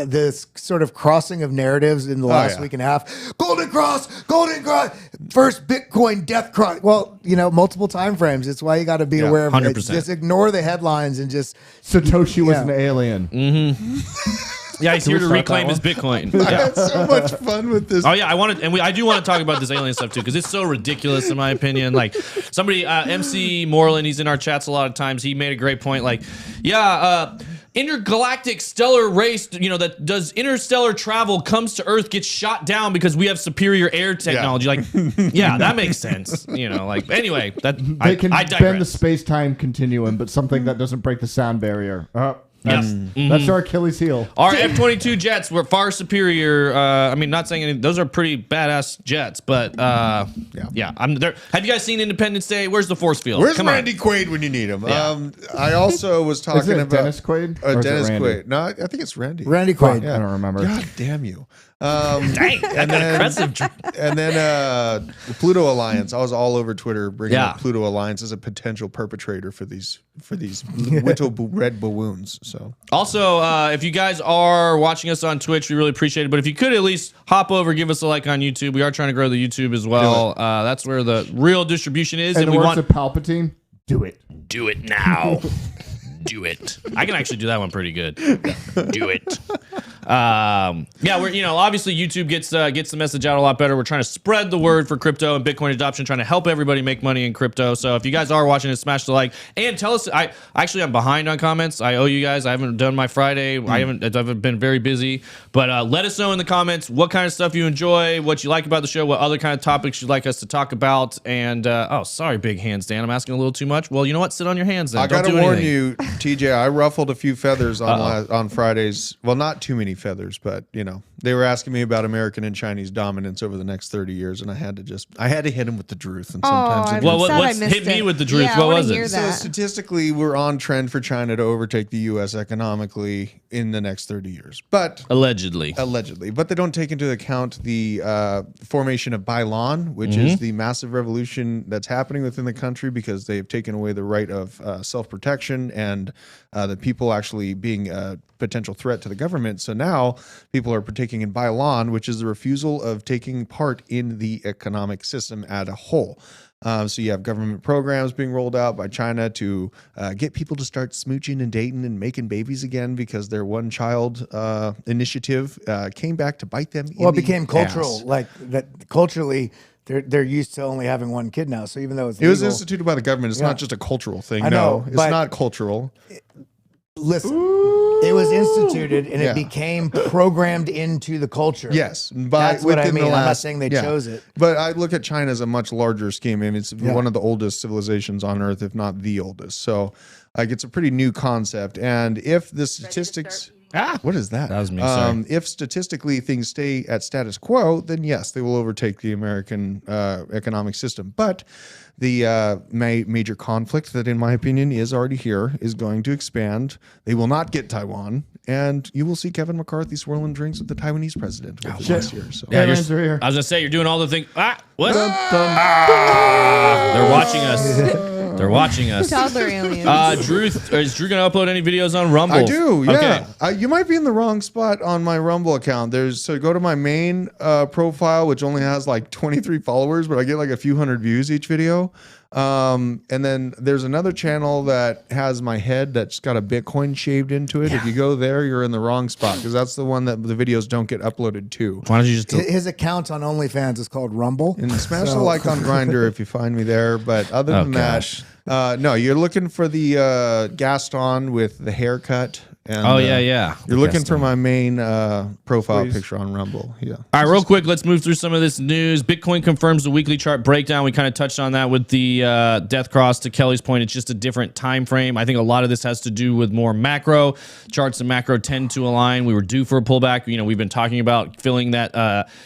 this sort of crossing of narratives in the last week and a half? Golden cross, first Bitcoin death cross. Well, multiple time frames. It's why you got to be aware of 100%. it. Just ignore the headlines and just Satoshi was an alien. Mm-hmm. Yeah, he's here to reclaim his Bitcoin. I had so much fun with this. Oh yeah, I do want to talk about this alien stuff too because it's so ridiculous in my opinion. Like somebody, MC Moreland, he's in our chats a lot of times. He made a great point. Like, intergalactic stellar race, that does interstellar travel comes to Earth gets shot down because we have superior air technology. Like, yeah, that makes sense. Anyway, they can bend the space-time continuum, but something that doesn't break the sound barrier. That's our Achilles heel. Our F-22 jets were far superior. Not saying anything. Those are pretty badass jets, but yeah. I'm there. Have you guys seen Independence Day? Where's the force field? Where's Randy Quaid when you need him? Yeah. I also was talking about Dennis Quaid. Dennis Quaid. No, I think it's Randy. Randy Quaid. I don't remember. God damn you. Dang, and then the Pluto Alliance. I was all over Twitter bringing up Pluto Alliance as a potential perpetrator for these little red balloons. So also, if you guys are watching us on Twitch, we really appreciate it. But if you could at least hop over, give us a like on YouTube. We are trying to grow the YouTube as well. That's where the real distribution is. And we want Palpatine. Do it. Do it now. Do it. I can actually do that one pretty good. Do it. We're obviously YouTube gets the message out a lot better. We're trying to spread the word for crypto and Bitcoin adoption, trying to help everybody make money in crypto. So if you guys are watching it, smash the like and tell us. I'm behind on comments. I owe you guys. I haven't done my Friday. I've been very busy. But let us know in the comments what kind of stuff you enjoy, what you like about the show, what other kind of topics you'd like us to talk about. And sorry, big hands, Dan. I'm asking a little too much. Well, you know what? Sit on your hands then. I gotta warn you, TJ. I ruffled a few feathers on Fridays. Well, not too many feathers, but they were asking me about American and Chinese dominance over the next 30 years, and I had to hit them with the truth. And sometimes hit me with the truth. Yeah, what was it? So statistically, we're on trend for China to overtake the U.S. economically in the next 30 years, but allegedly, but they don't take into account the formation of Bailan, which is the massive revolution that's happening within the country because they've taken away the right of self-protection and the people actually being a potential threat to the government. So now people are partaking in Bailan, which is the refusal of taking part in the economic system as a whole. So you have government programs being rolled out by China to get people to start smooching and dating and making babies again because their one-child initiative came back to bite them. Well, it became cultural, like that culturally. They're used to only having one kid now. So even though it was instituted by the government, it's not just a cultural thing. No, it's not cultural. Listen, it was instituted and it became programmed into the culture. Yes, that's what I mean. I'm not saying they chose it, but I look at China as a much larger scheme. I mean, it's one of the oldest civilizations on Earth, if not the oldest. So, it's a pretty new concept. And if the statistics. What is that? That was me. Sorry. If statistically things stay at status quo, then yes, they will overtake the American economic system. But the major conflict that, in my opinion, is already here is going to expand. They will not get Taiwan, and you will see Kevin McCarthy swirling drinks with the Taiwanese president next year. So. Yeah, I was gonna say you're doing all the things. What? They're watching us. They're watching us. Toddler aliens. Drew, is Drew gonna upload any videos on Rumble? I do. Yeah. Okay. You might be in the wrong spot on my Rumble account. Go to my main profile, which only has like 23 followers, but I get like a few hundred views each video. And then there's another channel that has my head that's got a Bitcoin shaved into it. Yeah. If you go there, you're in the wrong spot because that's the one that the videos don't get uploaded to. Why don't you just his account on OnlyFans is called Rumble. And smash the like on Grindr if you find me there. But other than that, no, you're looking for the Gaston with the haircut. And, You're looking for my main profile picture on Rumble. Yeah. All right, real quick, let's move through some of this news. Bitcoin confirms the weekly chart breakdown. We kind of touched on that with the death cross. To Kelly's point, it's just a different time frame. I think a lot of this has to do with more macro. Charts and macro tend to align. We were due for a pullback. We've been talking about filling that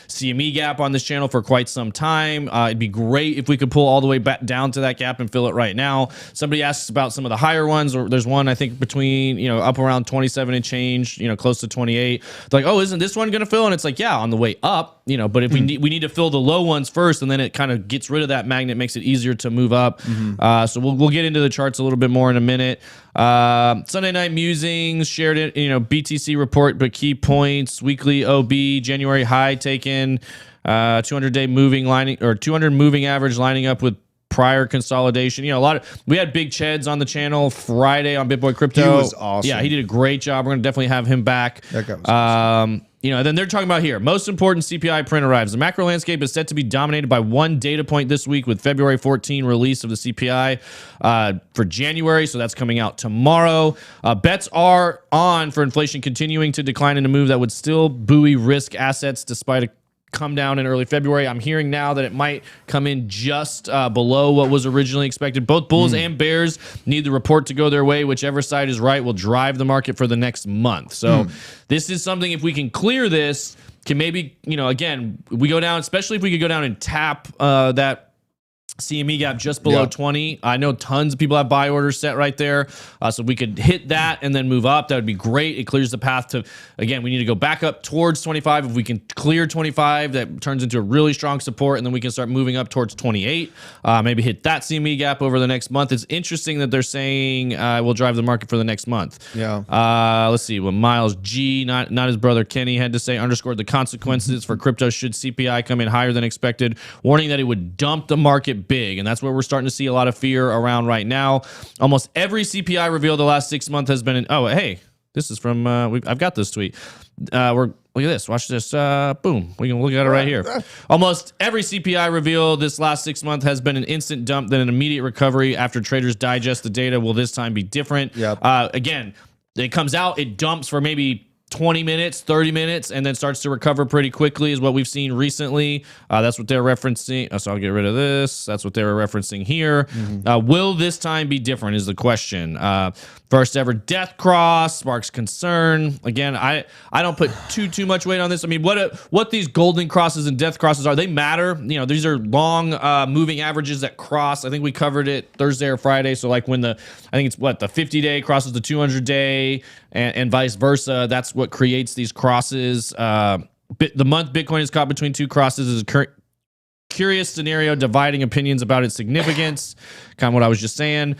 CME gap on this channel for quite some time. It'd be great if we could pull all the way back down to that gap and fill it right now. Somebody asks about some of the higher ones, or there's one I think between up around 27 and change, close to 28. They're like, oh, isn't this one gonna fill? And it's like, yeah, on the way up, but if we need to fill the low ones first, and then it kind of gets rid of that magnet, makes it easier to move up. So we'll get into the charts a little bit more in a minute. Sunday night musings shared it, BTC report, but key points, weekly OB, January high taken, 200-day moving lining, or 200 moving average lining up with prior consolidation. You know, we had Big Cheds on the channel Friday on BitBoy Crypto. He was awesome. Yeah, he did a great job. We're going to definitely have him back. That guy was awesome. You know, and then they're talking about here, most important CPI print arrives. The macro landscape is set to be dominated by one data point this week with February 14 release of the CPI for January. So that's coming out tomorrow. Bets are on for inflation continuing to decline in a move that would still buoy risk assets despite a come down in early February. I'm hearing now that it might come in just below what was originally expected. Both bulls and bears need the report to go their way. Whichever side is right will drive the market for the next month. So this is something, if we can clear this, can maybe, you know, again, we go down, especially if we could go down and tap that CME Gap just below 20. I know tons of people have buy orders set right there. So if we could hit that and then move up, that would be great. It clears the path to, again, we need to go back up towards 25. If we can clear 25, that turns into a really strong support, and then we can start moving up towards 28. Maybe hit that CME Gap over the next month. It's interesting that they're saying we'll drive the market for the next month. Yeah. Let's see what Miles G, not his brother Kenny, had to say. Underscored the consequences for crypto should CPI come in higher than expected, warning that it would dump the market big, and that's where we're starting to see a lot of fear around right now. Almost every CPI reveal the last 6 months has been in, oh, hey, this is from I've got this tweet. Look at this, watch this. Boom, we can look at it right here. Almost every CPI reveal this last 6 months has been an instant dump, then an immediate recovery after traders digest the data. Will this time be different? Again, it comes out, it dumps for maybe 20 minutes, 30 minutes, and then starts to recover pretty quickly is what we've seen recently. That's what they're referencing. So I'll get rid of this. That's what they were referencing here. Will this time be different is the question. First ever death cross sparks concern. Again, I don't put too much weight on this. I mean, what these golden crosses and death crosses are, they matter. You know, these are long moving averages that cross. I think we covered it Thursday or Friday. So like when I think it's the 50-day crosses the 200-day and vice versa. That's what creates these crosses. The month Bitcoin is caught between two crosses is a curious scenario, dividing opinions about its significance. Kind of what I was just saying.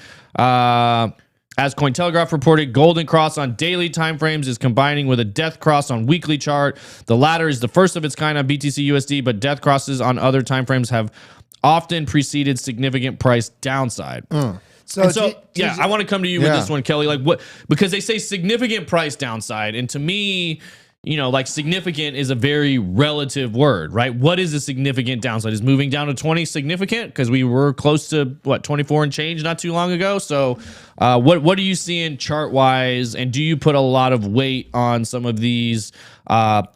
As Cointelegraph reported, golden cross on daily timeframes is combining with a death cross on weekly chart. The latter is the first of its kind on BTC USD, but death crosses on other timeframes have often preceded significant price downside. So I want to come to you with this one, Kelly. Like what? Because they say significant price downside, and to me, you know, like significant is a very relative word, right? What is a significant downside? Is moving down to 20 significant? Because we were close to 24 and change not too long ago. So what are you seeing chart wise? And do you put a lot of weight on some of these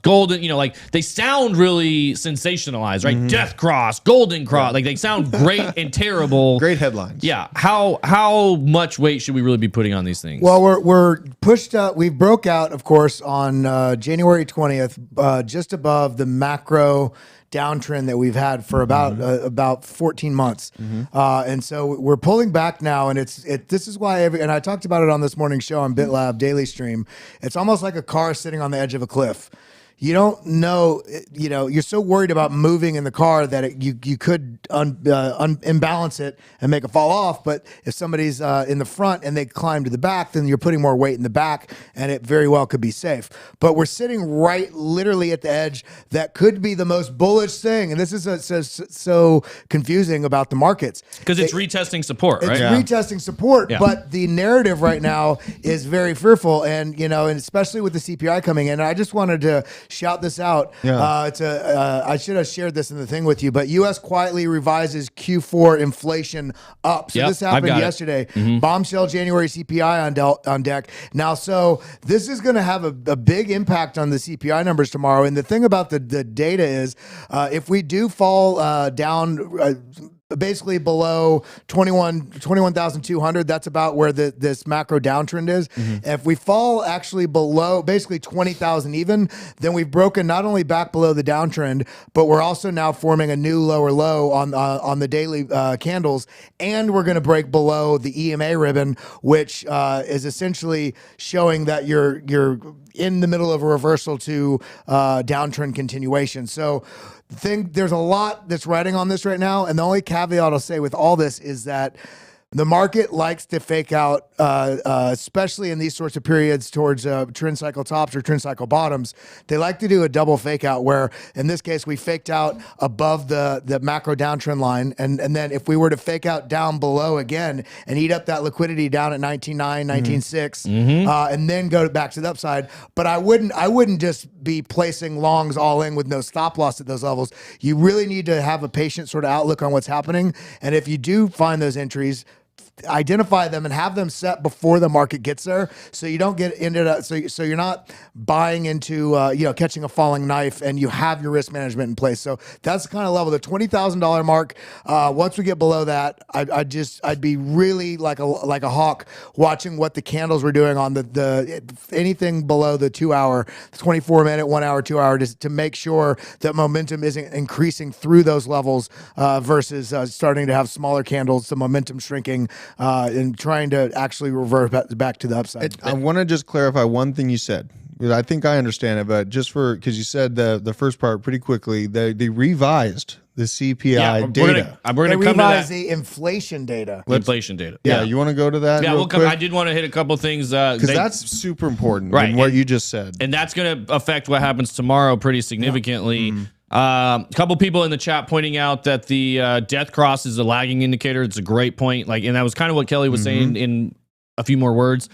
golden, you know, like they sound really sensationalized, right? Death cross, golden cross, like they sound great and terrible. Great headlines. Yeah. How much weight should we really be putting on these things? Well, we're pushed up. We broke out, of course, on January 20th, just above the macro downtrend that we've had for about 14 months. And so we're pulling back now, and this is why and I talked about it on this morning's show on BitLab Daily Stream. It's almost like a car sitting on the edge of a cliff. You don't know, you know, you're so worried about moving in the car that you could imbalance it and make it fall off. But if somebody's in the front and they climb to the back, then you're putting more weight in the back, and it very well could be safe. But we're sitting right literally at the edge that could be the most bullish thing. And this is so confusing about the markets. Because it's retesting support, right? It's retesting support, but the narrative right now is very fearful. And, you know, and especially with the CPI coming in, I just wanted to shout this out. I should have shared this in the thing with you, but U.S. quietly revises Q4 inflation up. So this happened yesterday. Bombshell January CPI on deck. Now, so this is going to have a big impact on the CPI numbers tomorrow. And the thing about the data is, if we do fall down basically below 21,200, that's about where this macro downtrend is. If we fall actually below basically 20,000 even, then we've broken not only back below the downtrend, but we're also now forming a new lower low on the daily candles, and we're going to break below the EMA ribbon, which is essentially showing that you're in the middle of a reversal to downtrend continuation. So there's a lot that's riding on this right now, and the only caveat I'll say with all this is that the market likes to fake out, especially in these sorts of periods towards trend cycle tops or trend cycle bottoms. They like to do a double fake out where, in this case, we faked out above the macro downtrend line. And then if we were to fake out down below again and eat up that liquidity down at 19.9, 19.6, and then go back to the upside. But I wouldn't just be placing longs all in with no stop loss at those levels. You really need to have a patient sort of outlook on what's happening. And if you do find those entries, identify them and have them set before the market gets there, so you don't get ended up. So you're not buying into catching a falling knife, and you have your risk management in place. So that's the kind of level, the $20,000 mark. Once we get below that, I'd be really like a hawk watching what the candles were doing on the anything below the 2 hour, 24 minute, 1 hour, 2 hour, to make sure that momentum isn't increasing through those levels versus starting to have smaller candles, the momentum shrinking. And trying to actually revert back to the upside. I want to just clarify one thing you said. I think I understand it, but just because you said the first part pretty quickly, they revised the CPI data. We're going to come to that. The inflation data. Inflation data. Yeah, you want to go to that? Yeah, we'll come. I did want to hit a couple things because that's super important. Right, what you just said, and that's going to affect what happens tomorrow pretty significantly. Yeah. A couple people in the chat pointing out that the death cross is a lagging indicator. It's a great point. And that was kind of what Kelly was saying in a few more words.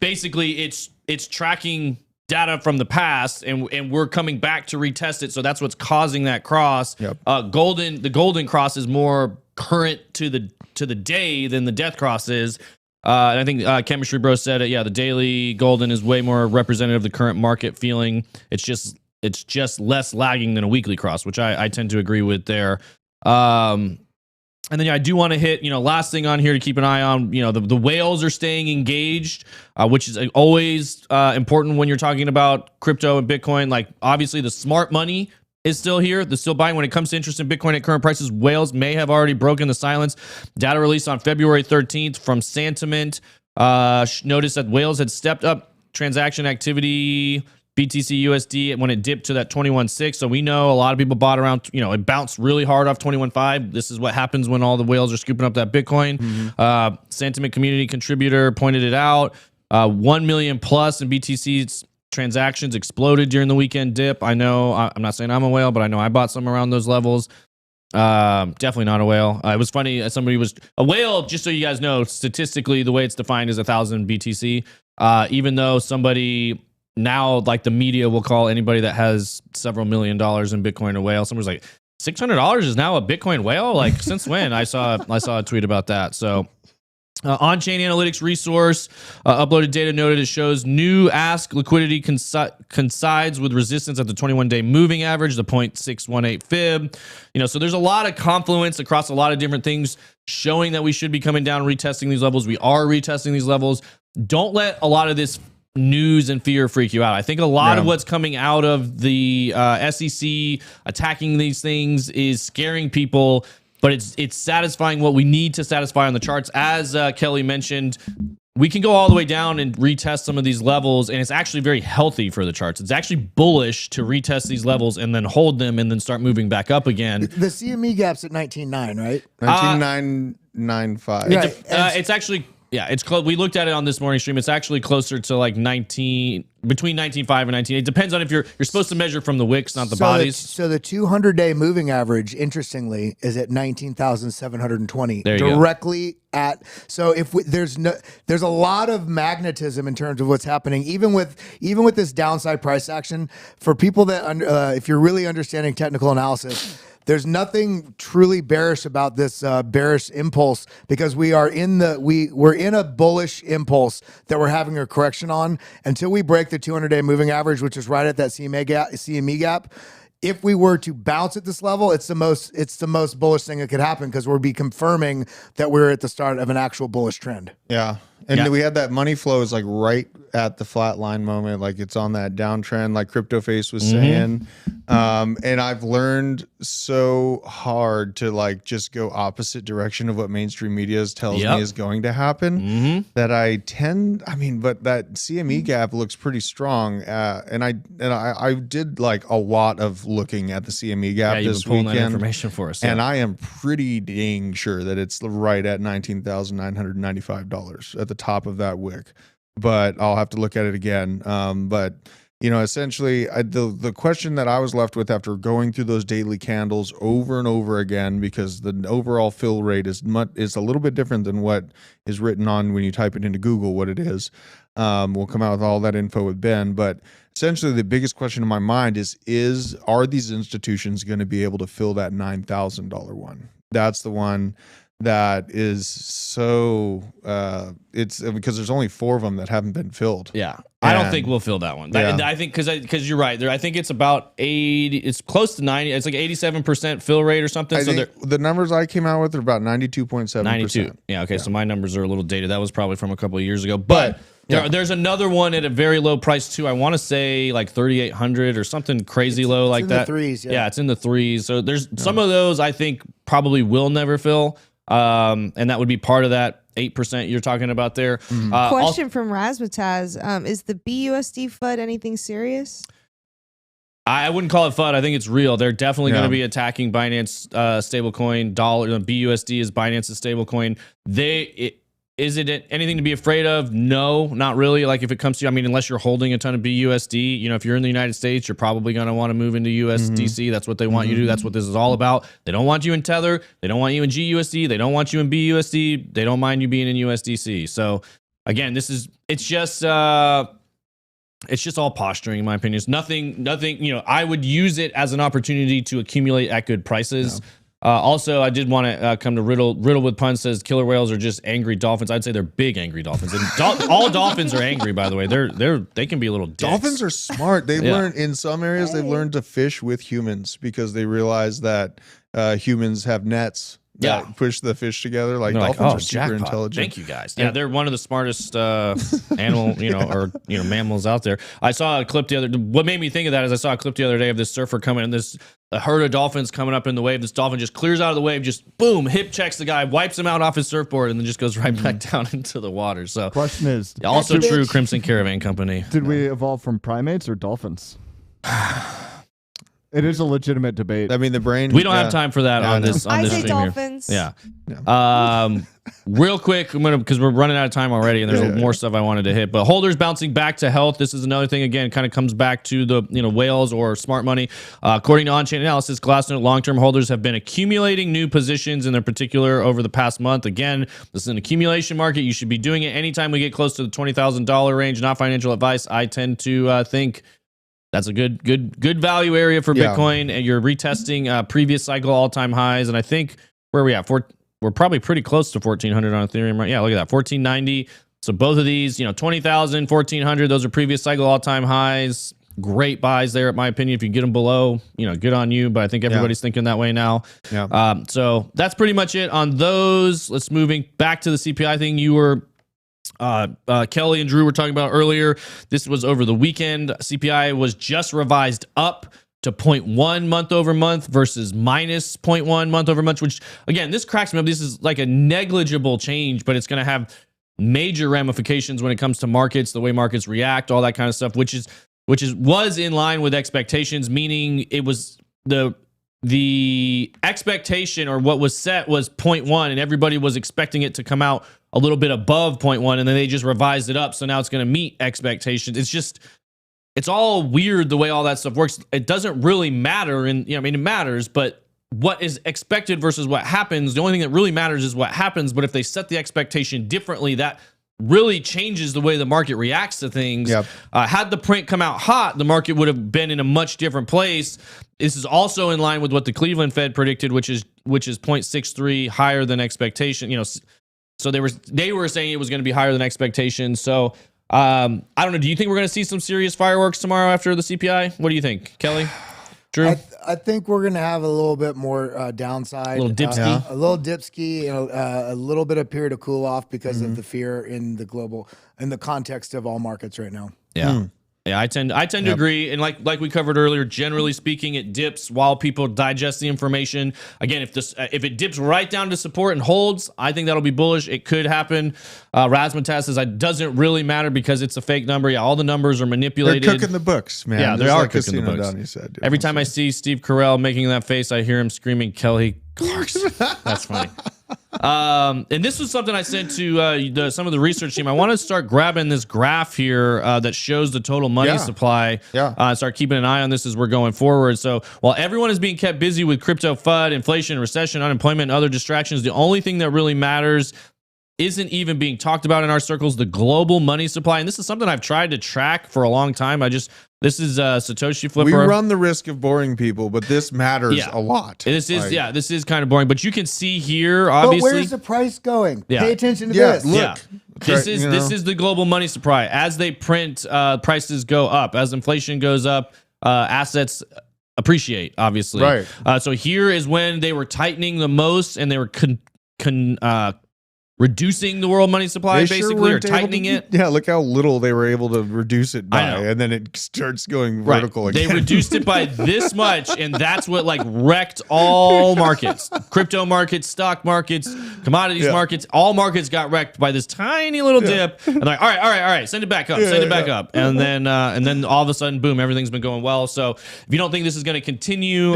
Basically, it's tracking data from the past, and we're coming back to retest it. So that's what's causing that cross. Yep. The golden cross is more current to the day than the death cross is. And I think Chemistry Bro said it. Yeah, the daily golden is way more representative of the current market feeling. It's just less lagging than a weekly cross, which I tend to agree with there. And then I do want to hit, last thing on here to keep an eye on, the whales are staying engaged, which is always important when you're talking about crypto and Bitcoin. Like, obviously the smart money is still here. They're still buying. When it comes to interest in Bitcoin at current prices, whales may have already broken the silence. Data released on February 13th from Sentiment noticed that whales had stepped up transaction activity BTC USD when it dipped to that 21.6. So we know a lot of people bought around, it bounced really hard off 21.5. This is what happens when all the whales are scooping up that Bitcoin. Sentiment community contributor pointed it out. 1 million plus in BTC's transactions exploded during the weekend dip. I know, I'm not saying I'm a whale, but I know I bought some around those levels. Definitely not a whale. It was funny. Somebody was a whale. Just so you guys know, statistically, the way it's defined is 1,000 BTC. Even though somebody now, like the media will call anybody that has several $1 million in Bitcoin a whale. Someone's like, $600 is now a Bitcoin whale? Like, since when? I saw a tweet about that. So on-chain analytics resource uploaded data noted it shows new ask liquidity coincides with resistance at the 21-day moving average, the 0.618 fib. So there's a lot of confluence across a lot of different things showing that we should be coming down, retesting these levels. We are retesting these levels. Don't let a lot of this news and fear freak you out. I think a lot of what's coming out of the SEC attacking these things is scaring people, but it's satisfying what we need to satisfy on the charts. As Kelly mentioned, we can go all the way down and retest some of these levels, and it's actually very healthy for the charts. It's actually bullish to retest these levels and then hold them and then start moving back up again. The CME Gap's at 19.9, right? 19.995. It's actually... Yeah, it's close. We looked at it on this morning stream. It's actually closer to like 19, between 19.5 and 19. It depends on if you're supposed to measure from the wicks, not the bodies. So the 200-day moving average, interestingly, is at 19,720. There you directly go. So if there's a lot of magnetism in terms of what's happening, even with this downside price action. For people that if you're really understanding technical analysis, there's nothing truly bearish about this bearish impulse, because we're in a bullish impulse that we're having a correction on until we break the 200-day moving average, which is right at that CME gap. If we were to bounce at this level, it's the most bullish thing that could happen, because we'll be confirming that we're at the start of an actual bullish trend. Yeah. And we had that money flow is like right at the flat line moment, like it's on that downtrend, like CryptoFace was saying. And I've learned so hard to like just go opposite direction of what mainstream media tells me is going to happen. That I tend, but that CME gap looks pretty strong. And I did like a lot of looking at the CME gap this weekend. That information for us, and I am pretty dang sure that it's right at $19,995 at the top of that wick. But I'll have to look at it again. But essentially, the question that I was left with after going through those daily candles over and over again, because the overall fill rate is a little bit different than what is written on when you type it into Google what it is. We'll come out with all that info with Ben, but essentially the biggest question in my mind is are these institutions going to be able to fill that $9,000 one? That's the one that is so it's because there's only 4 of them that haven't been filled. I don't think we'll fill that one. I think because you're right there. I think it's about 80. It's close to 90. It's like 87% fill rate or something. I think the numbers I came out with are about 92.7%. 92. Yeah. Okay. So my numbers are a little dated. That was probably from a couple of years ago. But there's another one at a very low price too. I want to say like 3,800 or something crazy low like that. In the 3s. Yeah, it's in the 3s. So there's some of those I think probably will never fill. And that would be part of that 8% you're talking about there. Question from Razmataz. Is the BUSD FUD anything serious? I wouldn't call it FUD. I think it's real. They're definitely going to be attacking Binance stablecoin. BUSD is Binance's stablecoin. Is it anything to be afraid of? No, not really. Like if it comes to, unless you're holding a ton of BUSD, if you're in the United States, you're probably going to want to move into USDC. That's what they want you to do. That's what this is all about. They don't want you in Tether. They don't want you in GUSD. They don't want you in BUSD. They don't mind you being in USDC. So again, it's just all posturing in my opinion. It's nothing, I would use it as an opportunity to accumulate at good prices. Also, I did want to come to Riddle with Pun says killer whales are just angry dolphins. I'd say they're big angry dolphins. And all dolphins are angry, by the way. They can be a little dicks. Dolphins are smart. They learn in some areas. They've learned to fish with humans because they realize that humans have nets that push the fish together. Like dolphins are super intelligent. Thank you guys. Yeah, they're one of the smartest animal, mammals out there. I saw a clip what made me think of that is I saw a clip the other day of this surfer coming and a herd of dolphins coming up in the wave. This dolphin just clears out of the wave, just boom, hip checks the guy, wipes him out off his surfboard, and then just goes right back down into the water. So question is also true, Crimson Caravan Company. Did we evolve from primates or dolphins? It is a legitimate debate. The brain. We don't have time for that on this I say stream dolphins. Here. Yeah. Real quick, because we're running out of time already, and there's more stuff I wanted to hit. But holders bouncing back to health. This is another thing. Again, kind of comes back to the whales or smart money. According to on-chain analysis, Glassnode long-term holders have been accumulating new positions in their particular over the past month. Again, this is an accumulation market. You should be doing it anytime we get close to the $20,000 range. Not financial advice. I tend to think that's a good value area for Bitcoin, and you're retesting previous cycle all-time highs. And I think where are we at? We're probably pretty close to 1,400 on Ethereum, right? Yeah, look at that, 1,490. So both of these, 20,000, 1,400, those are previous cycle all-time highs. Great buys there, in my opinion. If you get them below, good on you. But I think everybody's thinking that way now. Yeah. So that's pretty much it on those. Let's moving back to the CPI thing. You were. Kelly and Drew were talking about earlier. This was over the weekend. CPI was just revised up to 0.1 month over month versus minus 0.1 month over month, which again, this cracks me up. This is like a negligible change, but it's going to have major ramifications when it comes to markets, the way markets react, all that kind of stuff, which was in line with expectations, meaning it was the expectation or what was set was 0.1 and everybody was expecting it to come out a little bit above 0.1 and then they just revised it up. So now it's going to meet expectations. It's all weird the way all that stuff works. It doesn't really matter. And it matters, but what is expected versus what happens, the only thing that really matters is what happens. But if they set the expectation differently, that really changes the way the market reacts to things. Yep. Had the print come out hot, the market would have been in a much different place. This is also in line with what the Cleveland Fed predicted, which is 0.63 higher than expectation. So they were saying it was going to be higher than expectation. So I don't know. Do you think we're going to see some serious fireworks tomorrow after the CPI? What do you think, Kelly? True. I think we're going to have a little bit more downside. A little dipski. A little dipski, and a little bit of period of cool off because of the fear in the context of all markets right now. Yeah. Yeah, I tend to agree, and like we covered earlier, generally speaking, it dips while people digest the information. Again, if it dips right down to support and holds, I think that'll be bullish. It could happen. Razzmatazz says it doesn't really matter because it's a fake number. Yeah, all the numbers are manipulated. They're cooking the books, man. Yeah, they There's are like cooking the books. Donnie said, Every time I see Steve Carell making that face, I hear him screaming Kelly Clarkson. That's funny. And this was something I sent to some of the research team. I want to start grabbing this graph here that shows the total money supply. Start keeping an eye on this as we're going forward. So while everyone is being kept busy with crypto FUD, inflation, recession, unemployment, and other distractions, the only thing that really matters isn't even being talked about in our circles, the global money supply. And this is something I've tried to track for a long time. This is Satoshi Flipper. We run the risk of boring people, but this matters a lot. This is kind of boring, but you can see here, obviously. But where's the price going? Pay attention to this. Look. This is the global money supply. As they print, prices go up. As inflation goes up, assets appreciate, obviously. Right. So here is when they were tightening the most, and they were reducing the world money supply, basically, or tightening it. Yeah, look how little they were able to reduce it by, and then it starts going vertical again. They reduced it by this much, and that's what wrecked all markets. Crypto markets, stock markets, commodities markets, all markets got wrecked by this tiny little dip. And all right, send it back up, send it back up. And then all of a sudden, boom, everything's been going well. So if you don't think this is going to continue,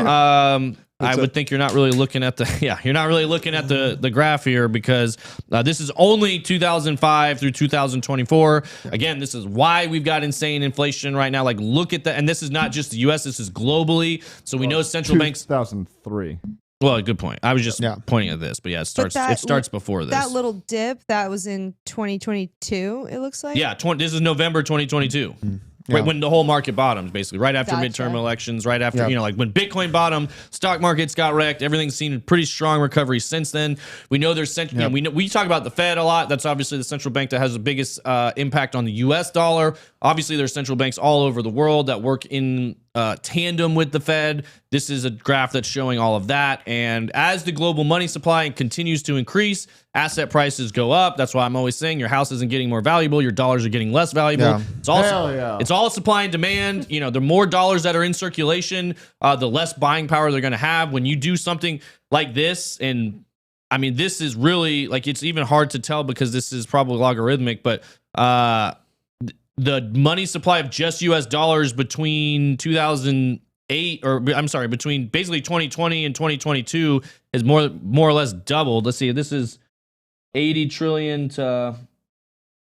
I would think you're not really looking at the graph here, because this is only 2005 through 2024. Again, this is why we've got insane inflation right now. Look at that, and this is not just the U.S. This is globally. So we know central banks. 2003. Well, good point. I was just pointing at this, but it starts before this. That little dip that was in 2022. It looks like. Yeah, this is November 2022. Right when the whole market bottomed, basically, right after midterm elections, right after, when Bitcoin bottomed, stock markets got wrecked, everything's seen a pretty strong recovery since then. We know there's we talk about the Fed a lot. That's obviously the central bank that has the biggest impact on the US dollar. Obviously, there's central banks all over the world that work in tandem with the Fed. This is a graph that's showing all of that. And as the global money supply continues to increase, asset prices go up. That's why I'm always saying your house isn't getting more valuable. Your dollars are getting less valuable. It's all supply and demand. The more dollars that are in circulation, the less buying power they're going to have. When you do something like this, and I mean, this is really it's even hard to tell because this is probably logarithmic, but the money supply of just US dollars between 2008 between basically 2020 and 2022 is more or less doubled. Let's see, this is 80 trillion to,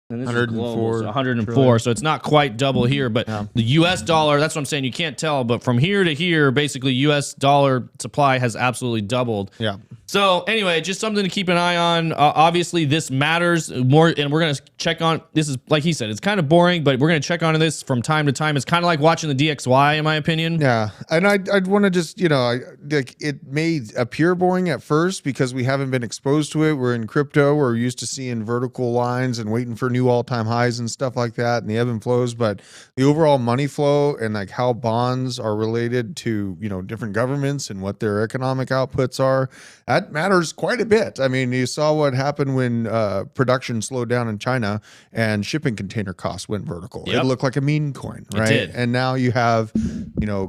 and this 104, is global, so 104. Trillion. So it's not quite double here, but the US dollar, that's what I'm saying. You can't tell, but from here to here, basically US dollar supply has absolutely doubled. Yeah. So anyway, just something to keep an eye on. Obviously, this matters more, and we're going to check on. This is, like he said, it's kind of boring, but we're going to check on this from time to time. It's kind of like watching the DXY, in my opinion. Yeah, and I'd want to just, it may appear boring at first because we haven't been exposed to it. We're in crypto. We're used to seeing vertical lines and waiting for new all-time highs and stuff like that, and the ebb and flows. But the overall money flow and how bonds are related to different governments and what their economic outputs are, that matters quite a bit. I mean, you saw what happened when production slowed down in China and shipping container costs went vertical. It looked like a meme coin, right? It did. And now you have,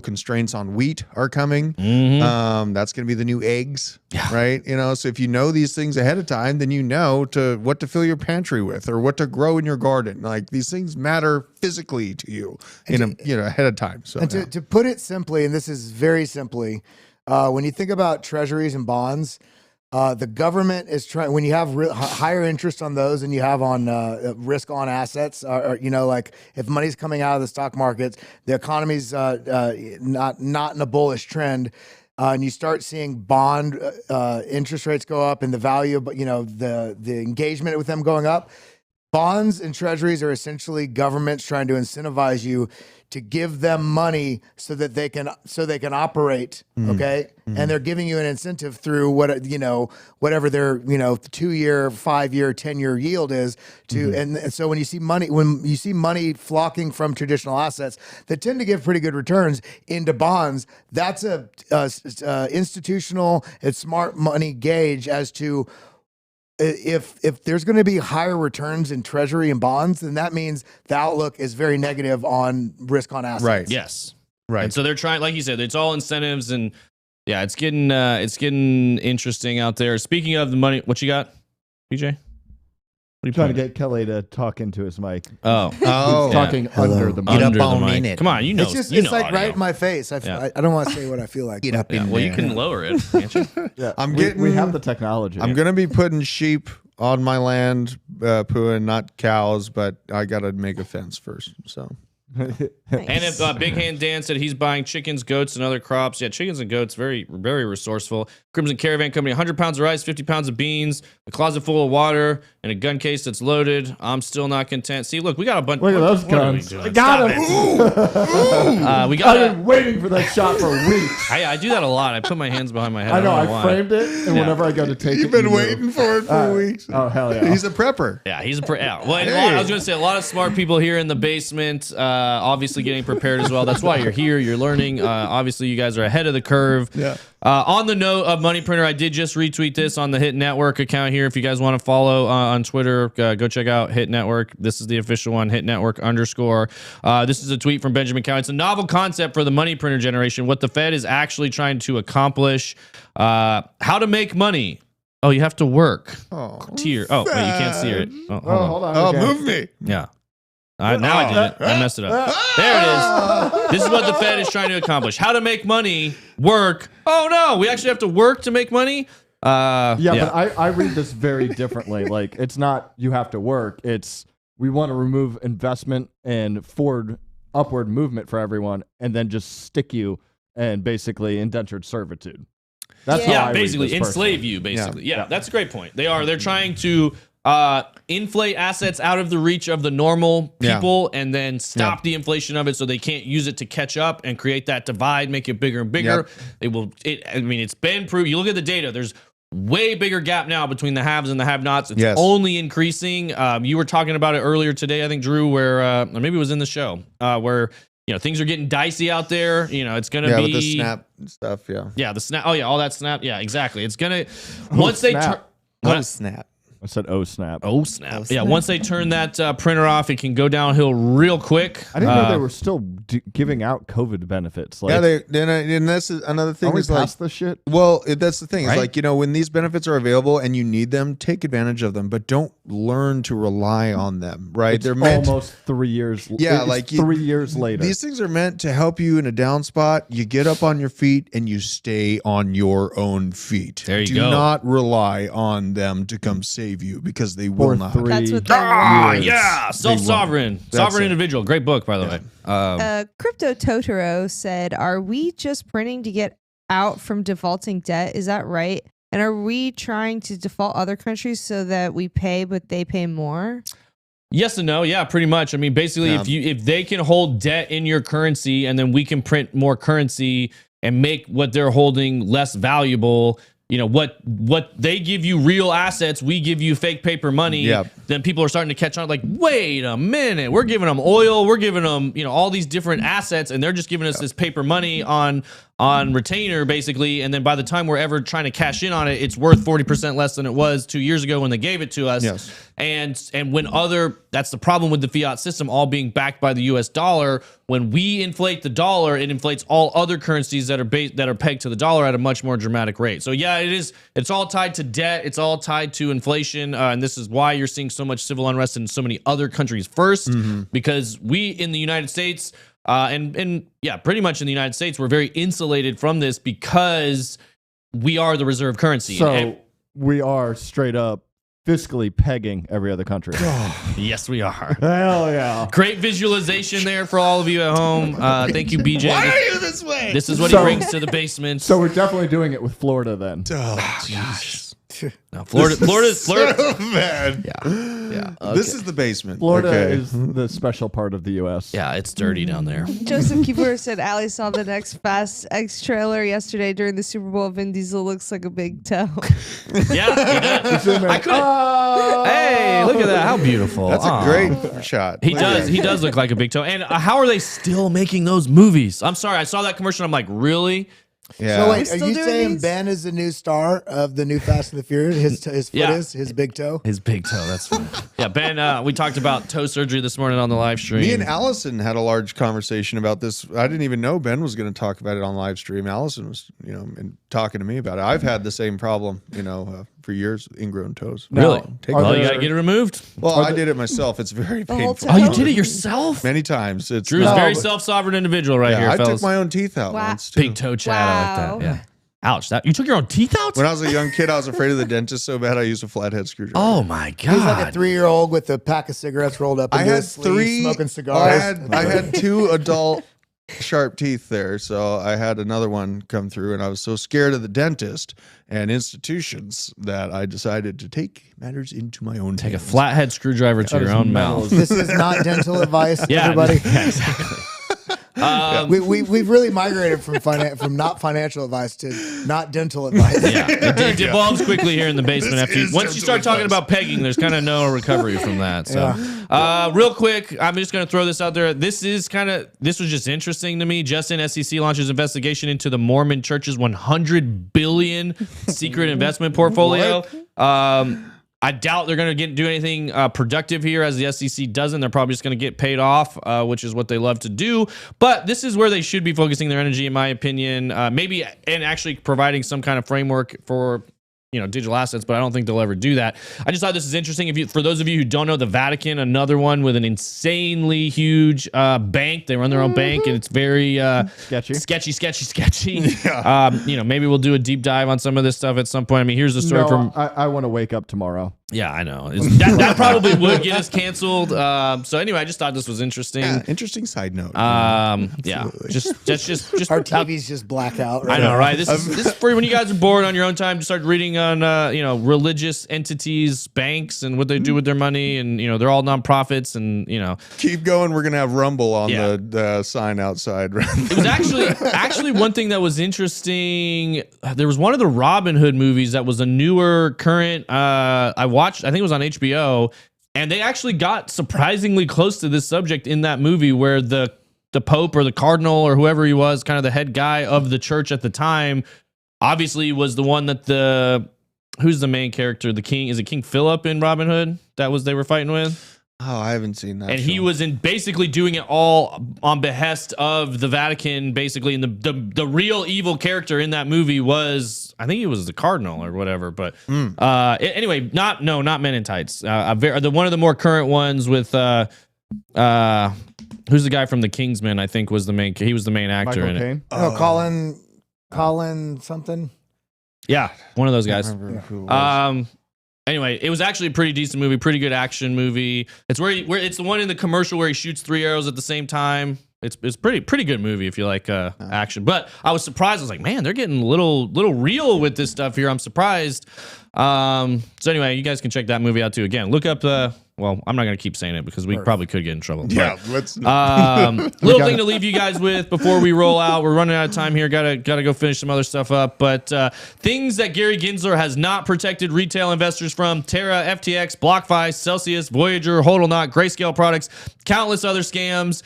constraints on wheat are coming. That's going to be the new eggs, right? So if you know these things ahead of time, then you know what to fill your pantry with or what to grow in your garden. These things matter physically to you, ahead of time. So, and to put it simply, and this is very simply, when you think about treasuries and bonds, the government is trying, when you have higher interest on those than you have on risk on assets, if money's coming out of the stock markets, the economy's not in a bullish trend, and you start seeing bond interest rates go up and the value of, the engagement with them going up, bonds and treasuries are essentially governments trying to incentivize you to give them money so that they can operate. Okay. And they're giving you an incentive through whatever their, 2-year, 5-year, 10-year yield is to, and so when you see money flocking from traditional assets that tend to give pretty good returns into bonds, that's a institutional and smart money gauge as to if there's going to be higher returns in treasury and bonds, then that means the outlook is very negative on risk on assets. Right. Yes. Right. And so they're trying, like you said, it's all incentives, and yeah, it's getting interesting out there. Speaking of the money, what you got, PJ? What are you Trying to get Kelly to talk into his mic. Oh, He's talking under the mic. under the mic. Come on, It's just, it's like right in my face. I don't want to say what I feel like. Get up in Well, there. you can lower it, can't you? Yeah, we we have the technology. I'm going to be putting sheep on my land, pooing, not cows, but I got to make a fence first. So. And if Big Hand Dan said he's buying chickens, goats, and other crops. Yeah, chickens and goats, very, very resourceful. Crimson Caravan Company, 100 pounds of rice, 50 pounds of beans, a closet full of water, and a gun case that's loaded. I'm still not content. See, look, we got a bunch. Look at those guns. I got him. We got. I've been waiting for that shot for weeks. I do that a lot. I put my hands behind my head. I know. don't I why. framed it, and whenever I go to take it, You've been you move. waiting for it for weeks. Oh hell yeah! He's a prepper. Yeah, he's a Well, and I was going to say a lot of smart people here in the basement, obviously getting prepared as well. That's why you're here. You're learning. Obviously, you guys are ahead of the curve. Yeah. On the note of Money Printer, I did just retweet this on the Hit Network account here. If you guys want to follow on Twitter, go check out Hit Network. This is the official one, Hit Network _. This is a tweet from Benjamin Cow. It's a novel concept for the money printer generation. What the Fed is actually trying to accomplish. How to make money. Oh, you have to work. Tier. Oh, wait, you can't see it. Oh, hold on. Oh, okay. move me. Yeah. Now I did it. I messed it up. There it is. This is what the Fed is trying to accomplish. How to make money work. Oh, no. We actually have to work to make money? But I read this very differently. Like, it's not you have to work. It's we want to remove investment and upward movement for everyone and then just stick you and basically indentured servitude. That's how I read basically this enslave personally. you, basically. Yeah, that's a great point. They're trying to inflate assets out of the reach of the normal people and then stop the inflation of it so they can't use it to catch up and create that divide, make it bigger and bigger. It's been proved. You look at the data, there's way bigger gap now between the haves and the have-nots. It's only increasing. You were talking about it earlier today, I think, Drew, where or maybe it was in the show, where things are getting dicey out there. It's going to be with the snap stuff. Yeah, the snap. Oh yeah, all that snap. Yeah, exactly. It's going to once they turn. Snap. I said, oh, snap. Oh, snap. Yeah, once they turn that printer off, it can go downhill real quick. I didn't know they were still giving out COVID benefits. Like, And that's another thing. Are we is like, past this shit? Well, that's the thing. Right? It's like, when these benefits are available and you need them, take advantage of them, but don't learn to rely on them, right? It's They're meant almost 3 years. Yeah, it's like 3 years later. These things are meant to help you in a down spot. You get up on your feet and you stay on your own feet. There you Do go. not rely on them to come save you because they will not. That's what Self-sovereign. Sovereign individual. Great book, by the way. Crypto Totoro said, "Are we just printing to get out from defaulting debt? Is that right? And are we trying to default other countries so that we pay, but they pay more?" Yes and no. Yeah, pretty much. I mean, basically, if they can hold debt in your currency and then we can print more currency and make what they're holding less valuable, what they give you real assets, we give you fake paper money. Then people are starting to catch on like, wait a minute, we're giving them oil, we're giving them, all these different assets, and they're just giving us this paper money on retainer, basically. And then by the time we're ever trying to cash in on it, it's worth 40% less than it was 2 years ago when they gave it to us. Yes. And when that's the problem with the fiat system all being backed by the US dollar. When we inflate the dollar, it inflates all other currencies that are pegged to the dollar at a much more dramatic rate. So yeah, it's all tied to debt. It's all tied to inflation. And this is why you're seeing so much civil unrest in so many other countries first, because we in the United States, and pretty much in the United States, we're very insulated from this because we are the reserve currency. So we are straight up fiscally pegging every other country. Yes, we are. Hell yeah. Great visualization there for all of you at home. Thank you, BJ. Why are you this way? This is what he brings to the basement. So we're definitely doing it with Florida then. Oh, gosh. No, Florida's Man. yeah. This is the basement. Florida Okay. is the special part of the U.S. Yeah, it's dirty down there. Joseph Keeper said Allie saw the next Fast X trailer yesterday during the Super Bowl. Vin Diesel looks like a big toe. Yeah, he does. I could. Hey, look at that! How beautiful. That's a great shot. He does. He does look like a big toe. And how are they still making those movies? I'm sorry, I saw that commercial. I'm like, really? Yeah. So wait, are still you doing saying these? Ben is the new star of the new Fast and the Furious? His foot Yeah. is his big toe. His big toe. That's funny. Yeah, Ben. We talked about toe surgery this morning on the live stream. Me and Allison had a large conversation about this. I didn't even know Ben was going to talk about it on live stream. Allison was, talking to me about it. I've had the same problem, for years, ingrown toes. Really? Take Well, those. you gotta get it removed. Well, I did it myself. It's very The whole painful. toe? Oh, you did it yourself? Many times. It's Drew's not- very self-sovereign individual right here, I fellas. took my own teeth out Wow. once too. Big toe chat. I Wow. like that. Yeah. Ouch! You took your own teeth out? When I was a young kid, I was afraid of the dentist so bad I used a flathead screwdriver. Oh my god! He's like a 3-year-old with a pack of cigarettes rolled up. I into had his sleeve, three smoking cigars. I had 2 adult sharp teeth there, so I had another one come through, and I was so scared of the dentist and institutions that I decided to take matters into my own Take a hands. flathead screwdriver to your own mouth. This is not dental advice, Yeah, everybody. yeah, exactly. We've really migrated from not financial advice to not dental advice. Yeah, it devolves quickly here in the basement. Once you start talking about pegging, there's kind of no recovery from that. So, real quick, I'm just going to throw this out there. This was just interesting to me. Justin, SEC launches investigation into the Mormon Church's $100 billion secret investment portfolio. I doubt they're going to do anything productive here, as the SEC doesn't. They're probably just going to get paid off, which is what they love to do. But this is where they should be focusing their energy, in my opinion. Maybe and actually providing some kind of framework for digital assets, but I don't think they'll ever do that. I just thought this is interesting. For those of you who don't know, the Vatican, another one with an insanely huge bank. They run their own bank, and it's very sketchy. Yeah. Maybe we'll do a deep dive on some of this stuff at some point. I mean, here's the story from. I want to wake up tomorrow. Yeah, I know. That probably would get us canceled. So anyway, I just thought this was interesting. Yeah, interesting side note. Yeah, just Our TVs just black out. I know, right? This is for when you guys are bored on your own time. Just start reading on religious entities, banks, and what they do with their money, and they're all nonprofits, and Keep going. We're gonna have Rumble on Yeah. the sign outside. It was actually one thing that was interesting. There was one of the Robin Hood movies that was a newer, current. I watched. I think it was on HBO, and they actually got surprisingly close to this subject in that movie, where the Pope or the Cardinal or whoever he was, kind of the head guy of the church at the time, obviously was the one that who's the main character? The king, is it King Philip in Robin Hood? They were fighting with. Oh, I haven't seen that. And he was basically doing it all on behest of the Vatican, basically. And the real evil character in that movie was, I think he was the Cardinal or whatever. But anyway, not Men in Tights. One of the more current ones with who's the guy from The Kingsman? I think was the main. He was the main actor Michael in it. Caine? Oh, Colin something. Yeah, one of those guys. Who it was. Anyway, it was actually a pretty decent movie, pretty good action movie. It's where it's the one in the commercial where he shoots 3 arrows at the same time. It's pretty good movie if you like action. But I was surprised. I was like, man, they're getting a little real with this stuff here. I'm surprised. So anyway, you guys can check that movie out too. Again, look up well, I'm not going to keep saying it because we probably could get in trouble. Yeah, But, let's. little thing to leave you guys with before we roll out. We're running out of time here. Gotta go finish some other stuff up. But things that Gary Gensler has not protected retail investors from: Terra, FTX, BlockFi, Celsius, Voyager, HODL, Grayscale products, countless other scams.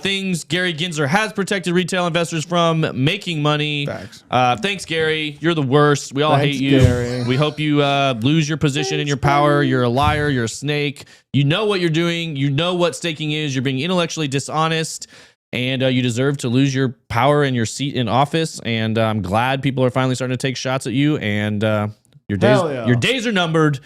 Things Gary Gensler has protected retail investors from: making money. Facts. Thanks, Gary. You're the worst. We all Thanks, hate you. Gary. We hope you lose your position and your power. You're a liar. You're a snake. You know what you're doing. You know what staking is. You're being intellectually dishonest, and you deserve to lose your power and your seat in office. And I'm glad people are finally starting to take shots at you. And your days are numbered.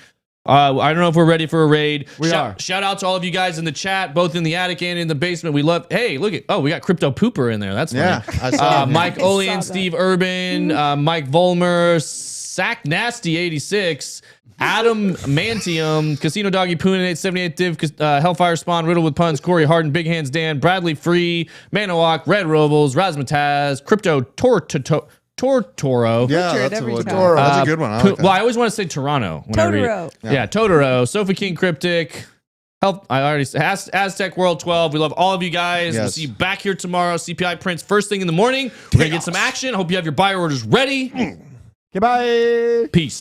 I don't know if we're ready for a raid. We are. Shout out to all of you guys in the chat, both in the attic and in the basement. We love. Hey, look at. Oh, we got Crypto Pooper in there. That's funny. Yeah, I saw him. Mike I saw Olean, that. Steve Urban, Mike Volmer, Sack Nasty 86. Adam Mantium, Casino Doggy Poon 78 Div, Hellfire Spawn, Riddle with Puns, Corey Harden, Big Hands Dan, Bradley Free, Manowak, Red Robles, Razmataz, Crypto Toro. Yeah, Richard that's every a, time. that's a good one. I like that. Well, I always want to say Toronto when I read it. Totoro. Yeah, Totoro. Sophie King Cryptic. Help! I already said Aztec World 12. We love all of you guys. We'll Yes. see you back here tomorrow. CPI prints first thing in the morning. We're gonna get some action. Hope you have your buy orders ready. Goodbye. Peace.